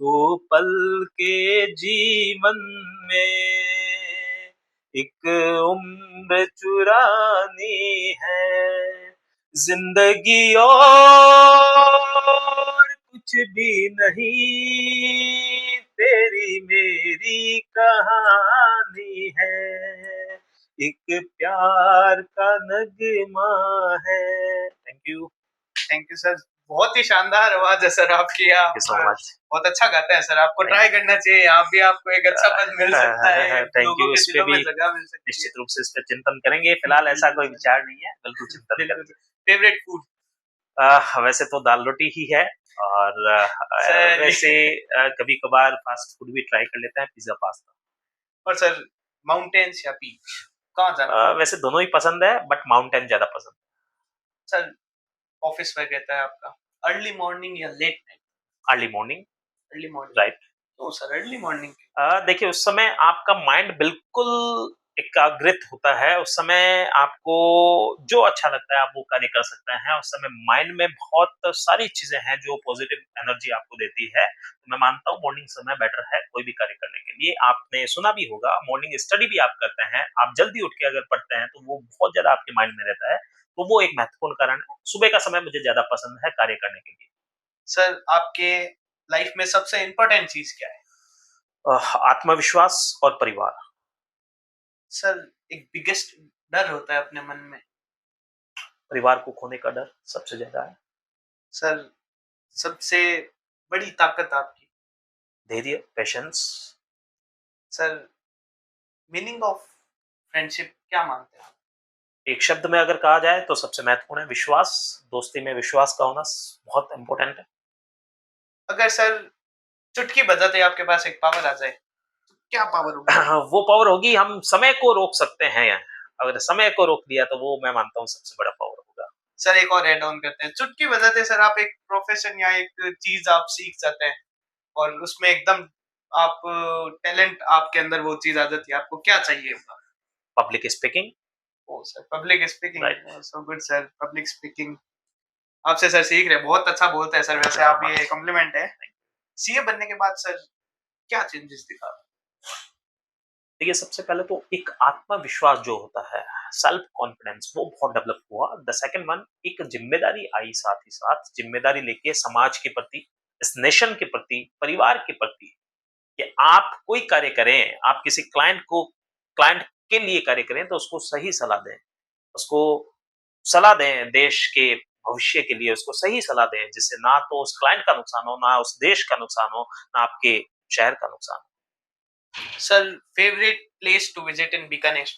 Speaker 1: दो पल के जीवन में एक उम्र चुरानी है, जिंदगी और कुछ भी नहीं, तेरी मेरी कहानी है, एक प्यार का नगमा है। Thank you.
Speaker 2: Thank you sir. बहुत ही शानदार आवाज़ है सर आपकी। आप
Speaker 1: थैंक यू सो मच।
Speaker 2: बहुत अच्छा गाते हैं सर। आपको
Speaker 1: Thank
Speaker 2: ट्राई करना चाहिए। यहाँ भी आपको एक अच्छा पद मिल सकता है।
Speaker 1: थैंक
Speaker 2: लोगों
Speaker 1: यू।
Speaker 2: के
Speaker 1: इस पे
Speaker 2: दिलों में
Speaker 1: भी
Speaker 2: जगह मिल सकती है।
Speaker 1: निश्चित रूप से इस पे चिंतन करेंगे। फिलहाल ऐसा कोई विचार नहीं है, बिल्कुल चिंतन
Speaker 2: बिल्कुल।
Speaker 1: करेंगे।
Speaker 2: Favourite food?
Speaker 1: वैसे तो दाल-रोटी ही है और
Speaker 2: सर
Speaker 1: वैसे कभी-कभार फास्ट फूड भी ट्राई कर लेते हैं, पिज़्ज़ा, पास्ता।
Speaker 2: और सर माउंटेन्स या बीच कहाँ जाना?
Speaker 1: वैसे दोनों ही पसंद है बट माउंटेन ज़्यादा पसंद
Speaker 2: सर ऑफिस वर्क रहता है आपका, अर्ली मॉर्निंग या लेट नाइट?
Speaker 1: है। Early morning.
Speaker 2: Early morning.
Speaker 1: Right.
Speaker 2: तो सर अर्ली मॉर्निंग
Speaker 1: देखिए उस समय आपका माइंड बिल्कुल एकाग्रित होता है, उस समय आपको जो अच्छा लगता है आप वो कार्य कर सकते हैं। उस समय माइंड में बहुत सारी चीज़ें हैं जो पॉजिटिव एनर्जी आपको देती है। तो मैं मानता हूँ मॉर्निंग समय बेटर है कोई भी कार्य करने के लिए। आपने सुना भी होगा मॉर्निंग स्टडी भी आप करते हैं, आप जल्दी उठ के अगर पढ़ते हैं तो वो बहुत ज़्यादा आपके माइंड में रहता है। तो वो एक महत्वपूर्ण कारण है। सुबह का समय मुझे ज़्यादा पसंद है कार्य करने के लिए।
Speaker 2: सर आपके लाइफ में सबसे इम्पोर्टेंट चीज़ क्या है?
Speaker 1: आत्मविश्वास और परिवार।
Speaker 2: सर एक बिगेस्ट डर होता है अपने मन में।
Speaker 1: परिवार को खोने का डर सबसे ज़्यादा है।
Speaker 2: सर सबसे बड़ी ताकत आपकी?
Speaker 1: धैर्य, patience
Speaker 2: sir meaning of friendship क्या मानते हैं आप?
Speaker 1: एक शब्द में अगर कहा जाए तो सबसे महत्वपूर्ण है विश्वास। दोस्ती में विश्वास का होना बहुत इम्पोर्टेंट है।
Speaker 2: अगर सर चुटकी बजाते आपके पास एक पावर आ जाए, तो क्या पावर होगी?
Speaker 1: वो पावर होगी, हम समय को रोक सकते हैं। अगर समय को रोक दिया तो वो मैं मानता हूँ सबसे बड़ा पावर होगा।
Speaker 2: सर एक और ऐड ऑन करते हैं, चुटकी बजाते सर आप एक प्रोफेशन या एक चीज आप सीख जाते हैं और उसमें एकदम आप टैलेंट आपके अंदर वो चीज आ जाती है, आपको क्या चाहिए होगा?
Speaker 1: Public speaking.
Speaker 2: Oh sir public speaking,
Speaker 1: right.
Speaker 2: So good sir, public speaking आपसे सर सीख रहे हैं, बहुत अच्छा बोलते हैं सर, वैसे आप, ये कॉम्प्लीमेंट है। सीए बनने के बाद सर क्या चेंजेस दिखा?
Speaker 1: देखिए, सबसे पहले तो एक आत्मविश्वास जो होता है, सेल्फ कॉन्फिडेंस, वो बहुत डेवलप हुआ। द सेकंड वन, एक जिम्मेदारी आई, साथ ही साथ जिम्मेदारी लेके समाज के प्रति, इस नेशन के प्रति, परिवार के प्रति, कि आप कोई कार्य करें, आप किसी क्लाइंट के लिए कार्य करें तो उसको सही सलाह दें। उसको सलाह दें देश के भविष्य के लिए, उसको सही सलाह दें जिससे ना तो उस क्लाइंट का नुकसान हो, ना उस देश का नुकसान हो, ना आपके शहर का नुकसान हो।
Speaker 2: Sir favourite place to visit in Bikaner?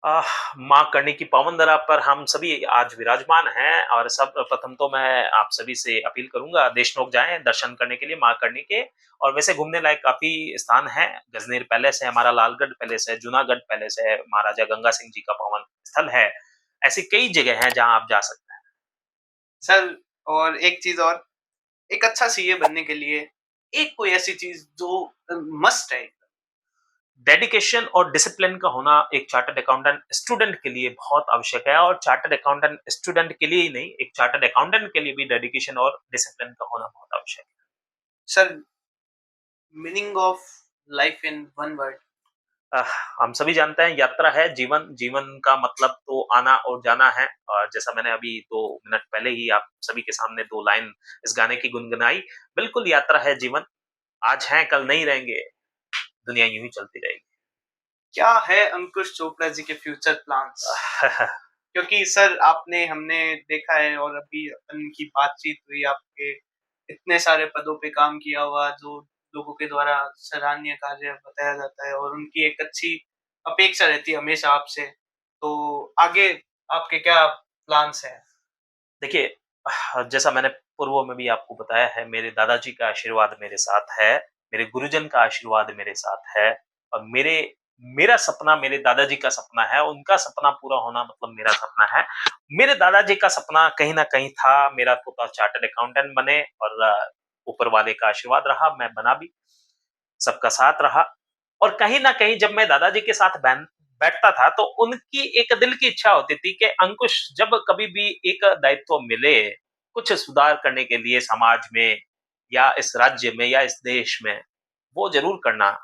Speaker 1: माँ करनी की पावन धरा पर हम सभी आज विराजमान हैं और सब प्रथम तो मैं आप सभी से अपील करूंगा, देश लोग जाएं दर्शन करने के लिए माँ करनी के। और वैसे घूमने लायक काफी स्थान है, गजनेर पैलेस है, हमारा लालगढ़ पैलेस है, जूनागढ़ पैलेस है, महाराजा गंगा सिंह जी का पावन स्थल है। ऐसी कई जगह हैं जहां आप जा सकते हैं।
Speaker 2: सर और एक चीज और, एक अच्छा सीए बनने के लिए एक कोई ऐसी चीज जो मस्ट है?
Speaker 1: डेडिकेशन और डिसिप्लिन का होना एक चार्टर्ड अकाउंटेंट स्टूडेंट के लिए बहुत आवश्यक है, और चार्टर्ड अकाउंटेंट स्टूडेंट के लिए ही नहीं, एक चार्टर्ड अकाउंटेंट के लिए भी डेडिकेशन और डिसिप्लिन का होना बहुत आवश्यक
Speaker 2: sir meaning of life in one word?
Speaker 1: है। हम सभी जानते हैं यात्रा है जीवन, जीवन का मतलब तो आना और जाना है। और जैसा मैंने अभी 2 मिनट पहले ही आप सभी के सामने 2 लाइन इस गाने की गुनगुनाई, बिल्कुल यात्रा है जीवन, आज हैं कल नहीं रहेंगे, दुनिया यूं ही चलती
Speaker 2: क्या है अंकुश चोपड़ा जी के फ्यूचर प्लान्स?
Speaker 1: रहेगी।
Speaker 2: क्योंकि सर आपने, हमने देखा है और अभी अपन की बातचीत हुई, आपके इतने सारे पदों पे काम किया हुआ जो लोगों के द्वारा सराहनीय कार्य बताया जाता है और उनकी एक अच्छी अपेक्षा रहती है हमेशा आपसे, तो आगे आपके क्या प्लान्स हैं?
Speaker 1: देखिए, जैसा मैंने पूर्व में भी आपको बताया है, मेरे दादाजी का आशीर्वाद मेरे साथ है, मेरे गुरुजन का आशीर्वाद मेरे साथ है, और मेरा सपना मेरे दादाजी का सपना है, उनका सपना पूरा होना मतलब मेरा सपना है। मेरे दादाजी का सपना कहीं न कहीं था, मेरा पोता चार्टर्ड अकाउंटेंट बने, और ऊपर वाले का आशीर्वाद रहा, मैं बना भी, सबका साथ रहा। और कहीं न कहीं जब मैं दादाजी के साथ बैठता था तो उनकी एक दिल की इच्छा होती थी कि अंकुश, जब कभी भी एक दायित्व मिले, कुछ सुधार करने के लिए समाज में या इस राज्य में या इस देश में, वो ज़रूर करना।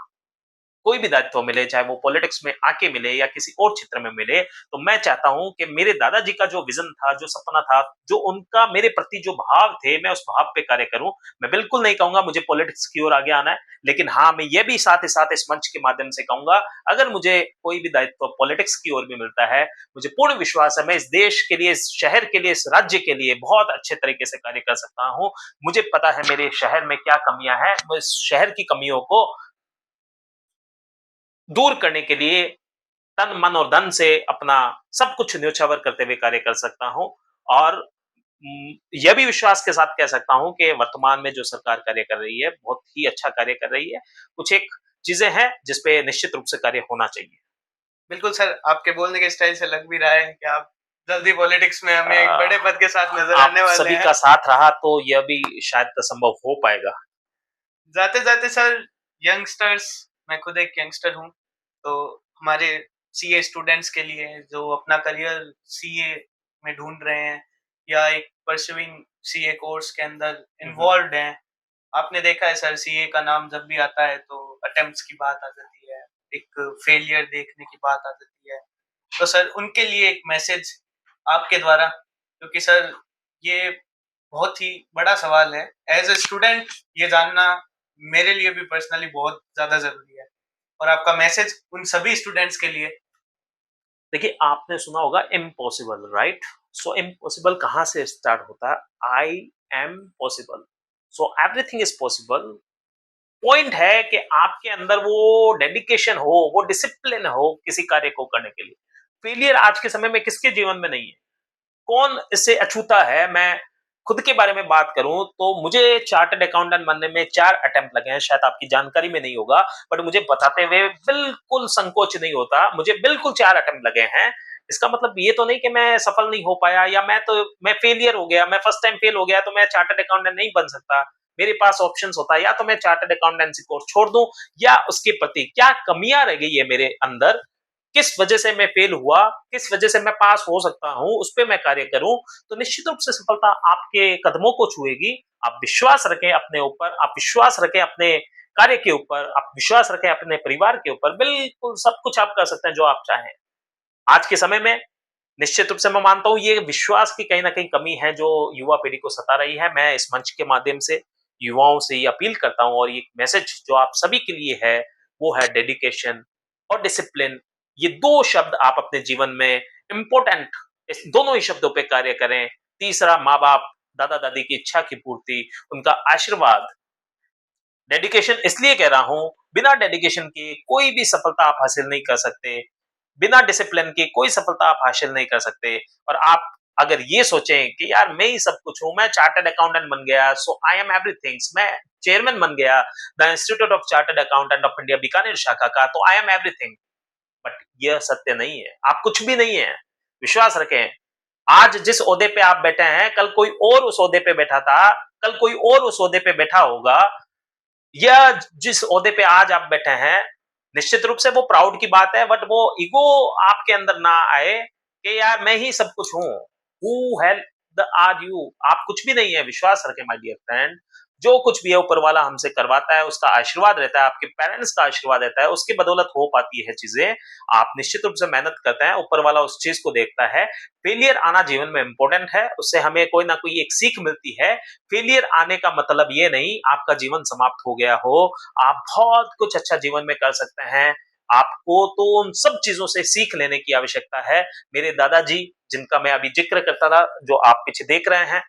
Speaker 1: कोई भी दायित्व मिले, चाहे वो पॉलिटिक्स में आके मिले या किसी और क्षेत्र में मिले, तो मैं चाहता हूँ कि मेरे दादाजी का जो विज़न था, जो सपना था, जो उनका मेरे प्रति जो भाव थे, मैं उस भाव पे कार्य करूँ। मैं बिल्कुल नहीं कहूँगा मुझे पॉलिटिक्स की ओर आगे आना है, लेकिन हाँ, मैं ये भी साथ ही साथ इस मंच के माध्यम से कहूँगा, अगर मुझे कोई भी दायित्व पॉलिटिक्स की ओर भी मिलता है, मुझे पूर्ण विश्वास है मैं इस देश के लिए, इस शहर के लिए, इस राज्य के लिए बहुत अच्छे तरीके से कार्य कर सकता हूँ। मुझे पता है मेरे शहर में क्या कमियाँ हैं, मैं इस शहर की कमियों को दूर करने के लिए तन, मन और धन से अपना सब कुछ न्योछावर करते हुए कार्य कर सकता हूँ। और यह भी विश्वास के साथ कह सकता हूँ कि वर्तमान में जो सरकार कार्य कर रही है, बहुत ही अच्छा कार्य कर रही है। कुछ एक चीज़ें हैं जिस पे निश्चित रूप से कार्य होना चाहिए।
Speaker 2: बिल्कुल सर, आपके बोलने के स्टाइल से लग भी रहा है कि आप जल्दी पॉलिटिक्स में हमें एक बड़े पद के साथ नजर
Speaker 1: आप
Speaker 2: आने वाले
Speaker 1: सभी
Speaker 2: हैं।
Speaker 1: का साथ रहा तो यह भी शायद संभव हो पाएगा।
Speaker 2: जाते-जाते सर, यंगस्टर्स, मैं खुद एक यंगस्टर हूँ, तो हमारे सीए स्टूडेंट्स के लिए जो अपना करियर सीए में ढूँढ रहे हैं या एक परस्यूइंग सीए कोर्स के अंदर इन्वॉल्व्ड हैं, आपने देखा है सर सीए का नाम जब भी आता है तो अटेम्प्ट्स की बात आ जाती है, एक फेलियर देखने की बात आ जाती है। तो सर उनके लिए एक मैसेज आपके द्वारा, क्योंकि सर ये बहुत ही बड़ा सवाल है। एज़ अ स्टूडेंट ये जानना मेरे लिए भी पर्सनली बहुत ज़्यादा ज़रूरी है, और आपका मैसेज उन सभी स्टूडेंट्स के लिए?
Speaker 1: देखिए, आपने सुना होगा इम्पॉसिबल, राइट? सो इम्पॉसिबल कहाँ से स्टार्ट होता है? I am possible. So everything is possible point है कि आपके अंदर वो डेडिकेशन हो, वो डिसिप्लिन हो किसी कार्य को करने के लिए। फेलियर आज के समय में किसके जीवन में नहीं है? कौन इससे अछूता है? मैं खुद के बारे में बात करूँ तो मुझे चार्टर्ड अकाउंटेंट बनने में 4 अटेम्प्ट लगे हैं, शायद आपकी जानकारी में नहीं होगा, बट मुझे बताते हुए बिल्कुल संकोच नहीं होता, मुझे बिल्कुल 4 अटेम्प्ट लगे हैं। इसका मतलब ये तो नहीं कि मैं सफल नहीं हो पाया या मैं फेलियर हो गया, मैं फर्स्ट टाइम फेल हो गया तो मैं चार्टर्ड अकाउंटेंट नहीं बन सकता। मेरे पास ऑप्शंस होता है, या तो मैं चार्टर्ड अकाउंटेंसी कोर्स छोड़ दूँ या उसके प्रति क्या कमियाँ रह गई है मेरे अंदर, किस वजह से मैं फेल हुआ, किस वजह से मैं पास हो सकता हूँ, उस पे मैं कार्य करूँ, तो निश्चित रूप से सफलता आपके कदमों को छुएगी। आप विश्वास रखें अपने ऊपर, आप विश्वास रखें अपने कार्य के ऊपर, आप विश्वास रखें अपने परिवार के ऊपर, बिल्कुल सब कुछ आप कर सकते हैं जो आप चाहें। आज के समय में निश्चित रूप से मैं मानता हूँ ये विश्वास की कहीं न कहीं कमी है जो युवा पीढ़ी को सता रही है। मैं इस मंच के माध्यम से युवाओं से ये अपील करता हूँ और ये मैसेज जो आप सभी के लिए है, वो है डेडिकेशन और डिसिप्लिन। ये 2 शब्द आप अपने जीवन में इम्पोर्टेंट, इस दोनों ही शब्दों पे कार्य करें। तीसरा माँ-बाप, दादा-दादी की इच्छा की पूर्ति, उनका आशीर्वाद। डेडिकेशन इसलिए कह रहा हूँ, बिना डेडिकेशन के कोई भी सफलता आप हासिल नहीं कर सकते। बिना डिसिप्लिन के कोई सफलता आप हासिल नहीं कर सकते। और आप अगर ये सोचें कि यार मैं ही सब कुछ हूँ, मैं चार्टर्ड अकाउंटेंट बन गया, सो आई एम एवरीथिंग्स, मैं चेयरमैन बन गया the institute of chartered accountant of India Bikaner शाखा का, तो आई एम एवरीथिंग। बट यह सत्य नहीं है, आप कुछ भी नहीं है। विश्वास रखें, आज जिस ओहदे पे आप बैठे हैं, कल कोई और उस ओहदे पे बैठा था, कल कोई और उस ओहदे पे बैठा होगा। या जिस ओहदे पे आज आप बैठे हैं, निश्चित रूप से वो प्राउड की बात है, बट वो ईगो आपके अंदर ना आए कि यार मैं ही सब कुछ हूँ। Who help the are you? आप कुछ भी नहीं है, विश्वास रखें माय डियर फ्रेंड। जो कुछ भी है ऊपर वाला हमसे करवाता है, उसका आशीर्वाद रहता है, आपके पेरेंट्स का आशीर्वाद रहता है, उसकी बदौलत हो पाती है चीजें। आप निश्चित रूप से मेहनत करते हैं, ऊपर वाला उस चीज को देखता है। फेलियर आना जीवन में इंपॉर्टेंट है, उससे हमें कोई ना कोई एक सीख मिलती है। फेलियर आने का मतलब ये नहीं आपका जीवन समाप्त हो गया हो, आप बहुत कुछ अच्छा जीवन में कर सकते हैं। आपको तो उन सब चीजों से सीख लेने की आवश्यकता है। मेरे दादाजी, जिनका मैं अभी जिक्र करता था, जो आप पीछे देख रहे हैं,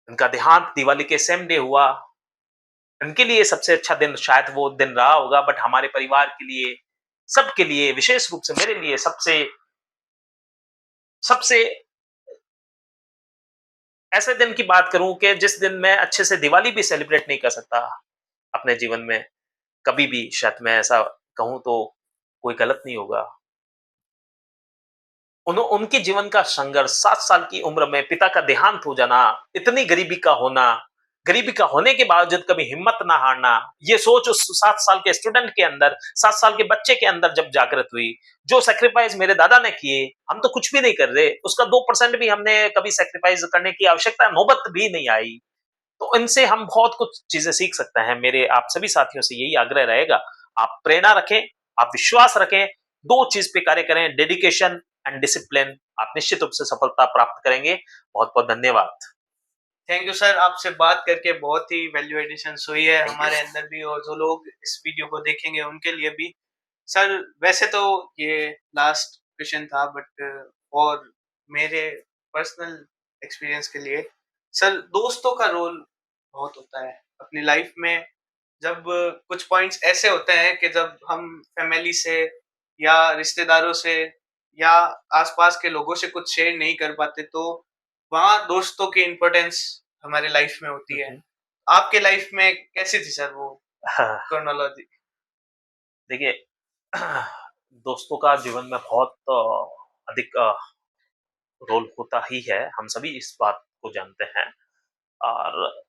Speaker 1: उनका देहांत दिवाली के सेम डे हुआ। उनके लिए सबसे अच्छा दिन शायद वो दिन रहा होगा, बट हमारे परिवार के लिए, सबके लिए, विशेष रूप से मेरे लिए सबसे सबसे ऐसे दिन की बात करूं कि जिस दिन मैं अच्छे से दिवाली भी सेलिब्रेट नहीं कर सकता अपने जीवन में, कभी भी शायद मैं ऐसा कहूँ तो कोई गलत नहीं होगा। उनके जीवन का संघर्ष, 7 साल की उम्र में पिता का देहांत हो जाना, इतनी गरीबी का होना, गरीबी का होने के बावजूद कभी हिम्मत ना हारना, ये सोच उस 7 साल के स्टूडेंट के अंदर, 7 साल के बच्चे के अंदर जब जागृत हुई, जो सैक्रिफाइस मेरे दादा ने किए, हम तो कुछ भी नहीं कर रहे, उसका 2% भी हमने कभी सैक्रिफाइस करने की आवश्यकता नौबत भी नहीं आई। तो इनसे हम बहुत कुछ चीजें सीख सकते हैं। मेरे आप सभी साथियों से यही आग्रह रहेगा, आप प्रेरणा रखें, आप विश्वास रखें, 2 चीज पे कार्य करें, डेडिकेशन एंड डिसिप्लिन। आप निश्चित रूप से सफलता प्राप्त करेंगे। बहुत बहुत धन्यवाद।
Speaker 2: थैंक यू सर, आपसे बात करके बहुत ही वैल्यू एडिशन हुई है
Speaker 1: थैंक यू।
Speaker 2: हमारे अंदर भी, और जो लोग इस वीडियो को देखेंगे उनके लिए भी। सर वैसे तो ये लास्ट क्वेश्चन था, बट और मेरे पर्सनल एक्सपीरियंस के लिए, सर दोस्तों का रोल बहुत होता है अपनी लाइफ में। जब कुछ पॉइंट्स ऐसे होते हैं कि जब हम फैमिली से या रिश्तेदारों से या आसपास के लोगों से कुछ शेयर नहीं कर पाते, तो वहाँ दोस्तों की इम्पोर्टेंस हमारे लाइफ में होती है। आपके लाइफ में कैसी थी सर वो
Speaker 1: हाँ,
Speaker 2: क्रोनोलॉजी?
Speaker 1: देखिए, दोस्तों का जीवन में बहुत अधिक रोल होता ही है, हम सभी इस बात को जानते हैं। और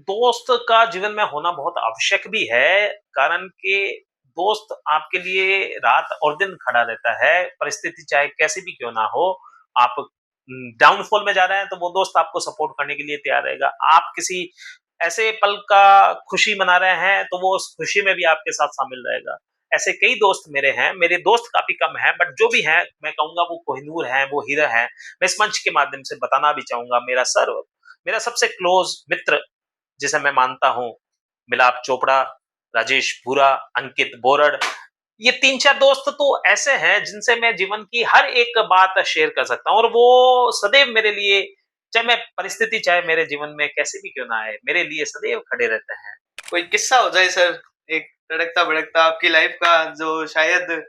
Speaker 1: दोस्त का जीवन में होना बहुत आवश्यक भी है, कारण कि दोस्त आपके लिए रात और दिन खड़ा रहता है, परिस्थिति चाहे कैसी भी क्यों ना हो। आप डाउनफॉल में जा रहे हैं तो वो दोस्त आपको सपोर्ट करने के लिए तैयार रहेगा। आप किसी ऐसे पल का खुशी मना रहे हैं तो वो उस खुशी में भी आपके साथ शामिल रहेगा। ऐसे कई दोस्त मेरे हैं, मेरे दोस्त काफ़ी कम हैं, बट जो भी हैं मैं कहूँगा वो कोहिनूर हैं, वो हीरा हैं। मैं इस मंच के माध्यम से बताना भी चाहूँगा, मेरा सबसे क्लोज़ मित्र जिसे मैं मानता हूँ, मिलाप चोपड़ा, राजेश भूरा, अंकित बोरड़, ये 3-4 दोस्त तो ऐसे हैं जिनसे मैं जीवन की हर एक बात शेयर कर सकता हूँ, और वो सदैव मेरे लिए, चाहे मैं परिस्थिति चाहे मेरे जीवन में कैसी भी क्यों ना आए, मेरे लिए सदैव खड़े रहते हैं।
Speaker 2: कोई किस्सा हो जाए सर, एक तड़कता भड़कता आपकी लाइफ का, जो शायद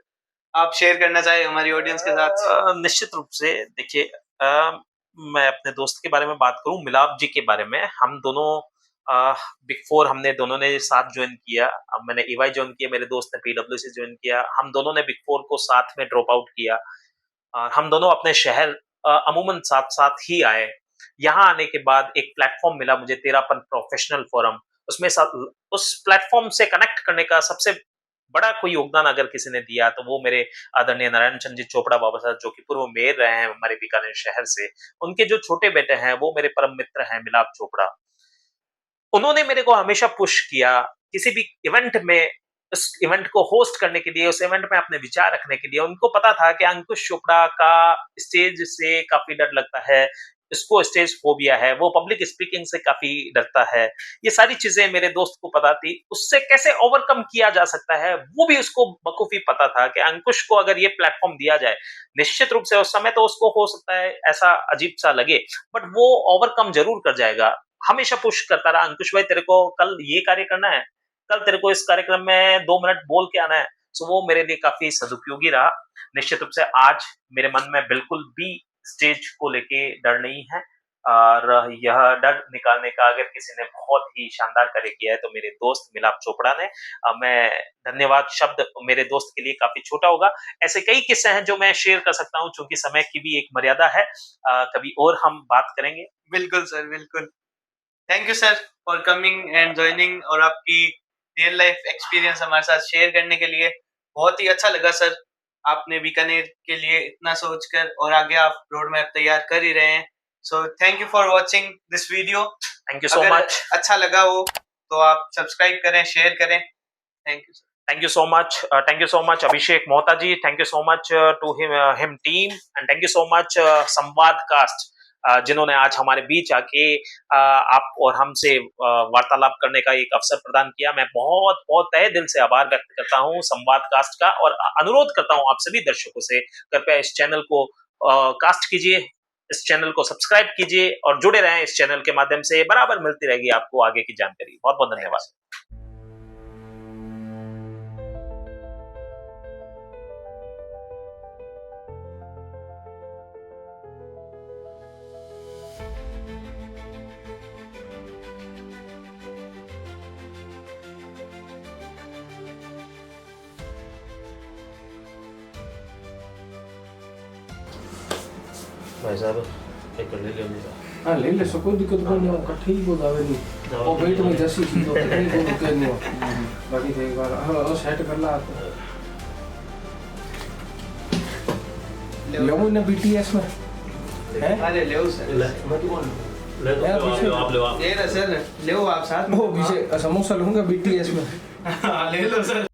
Speaker 2: आप शेयर करना चाहें हमारी ऑडियंस के साथ।
Speaker 1: निश्चित रूप से देखिए, मैं अपने दोस्त के बारे में बात करूँ, मिलाप जी के बारे में, हम दोनों बिग फोर हमने दोनों ने साथ ज्वाइन किया। अब मैंने ईवाई ज्वाइन किया, मेरे दोस्त ने पीडब्ल्यूसी ज्वाइन किया, हम दोनों ने बिग फोर को साथ में ड्रॉप आउट किया। हम दोनों अपने शहर अमूमन साथ-साथ ही आए। यहाँ आने के बाद एक प्लेटफ़ॉर्म मिला मुझे, तेरापन प्रोफ़ेशनल फ़ोरम। उसमें उस प्लेटफ़ॉर्म से कनेक्ट करने का सबसे बड़ा कोई योगदान अगर किसी ने दिया तो वो मेरे आदरणीय नारायण चंद्र जी चोपड़ा बाबा साहब, जो कि पूर्व मेयर रहे हैं हमारे बीकानेर शहर से। उनके जो छोटे बेटे हैं वो मेरे परम मित्र हैं मिलाप चोपड़ा। उन्होंने मेरे को हमेशा पुश किया, किसी भी इवेंट में उस इवेंट को होस्ट करने के लिए, उस इवेंट में अपने विचार रखने के लिए। उनको पता था कि अंकुश चोपड़ा का स्टेज से काफ़ी डर लगता है, इसको स्टेज फ़ोबिया है, वो पब्लिक स्पीकिंग से काफ़ी डरता है। ये सारी चीज़ें मेरे दोस्त को पता थी, उससे कैसे ओवरकम किया जा सकता है, वो भी उसको बखूबी पता था कि अंकुश को अगर ये प्लेटफ़ॉर्म दिया जाए, निश्चित रूप से उस समय तो उसको हो सकता है ऐसा अजीब-सा लगे, बट वो ओवरकम ज़रूर कर जाएगा। हमेशा पुश करता रहा, अंकुश भाई तेरे को कल ये कार्य करना है, कल तेरे को इस कार्यक्रम में 2 मिनट बोल के आना है। सो वो मेरे लिए काफ़ी सदुपयोगी रहा। निश्चित रूप से आज मेरे मन में बिल्कुल भी स्टेज को लेके डर नहीं है, और यह डर निकालने का अगर किसी ने बहुत ही शानदार कार्य किया है तो मेरे दोस्त मिलाप चोपड़ा ने। मैं धन्यवाद शब्द मेरे दोस्त के लिए काफ़ी छोटा होगा। ऐसे कई किस्से हैं जो मैं शेयर कर सकता हूँ, चूँकि समय की भी एक मर्यादा है। कभी और हम बात करेंगे।
Speaker 2: बिल्कुल सर, बिल्कुल। Thank you sir for coming and joining, और आपकी रियल लाइफ एक्सपीरियंस हमारे साथ शेयर करने के लिए बहुत ही अच्छा लगा सर। आपने बीकानेर के लिए इतना सोचकर, और आगे आप रोड मैप तैयार कर ही रहे हैं। So thank you for watching this video.
Speaker 1: Thank you so
Speaker 2: अगर
Speaker 1: मच।
Speaker 2: अच्छा लगा हो तो आप सब्सक्राइब करें, शेयर करें। Thank you sir.
Speaker 1: Thank you so much. Thank you so much, Abhishek Mohta ji. Thank you so much to him team, and thank you so much संवादकास्ट, जिन्होंने आज हमारे बीच आके आप और हमसे वार्तालाप करने का एक अवसर प्रदान किया। मैं बहुत बहुत तहे दिल से आभार व्यक्त करता हूँ संवादकास्ट का, और अनुरोध करता हूँ आप सभी दर्शकों से, कृपया इस चैनल को कास्ट कीजिए, इस चैनल को सब्सक्राइब कीजिए और जुड़े रहें इस चैनल के माध्यम से। बराबर मिलती रहेगी आपको आगे की जानकारी। बहुत बहुत धन्यवाद। भाई साहब एक ले ले मुझे।
Speaker 4: हाँ ले ले सो, कोई दिक्कत नहीं है, इकट्ठे ही बोल आवे नहीं और वेट में जैसी चीज तो नहीं बोल के नहीं बाकी तो एक बार हाँ सेट कर ला आप ले बीटीएस में है।
Speaker 2: अरे ले सर,
Speaker 4: मैं तो बोल
Speaker 1: ले लो आप ले
Speaker 2: ले सर, ले आप साथ में।
Speaker 4: वो पीछे समोसा लूंगा बीटीएस में।
Speaker 2: ले लो सर।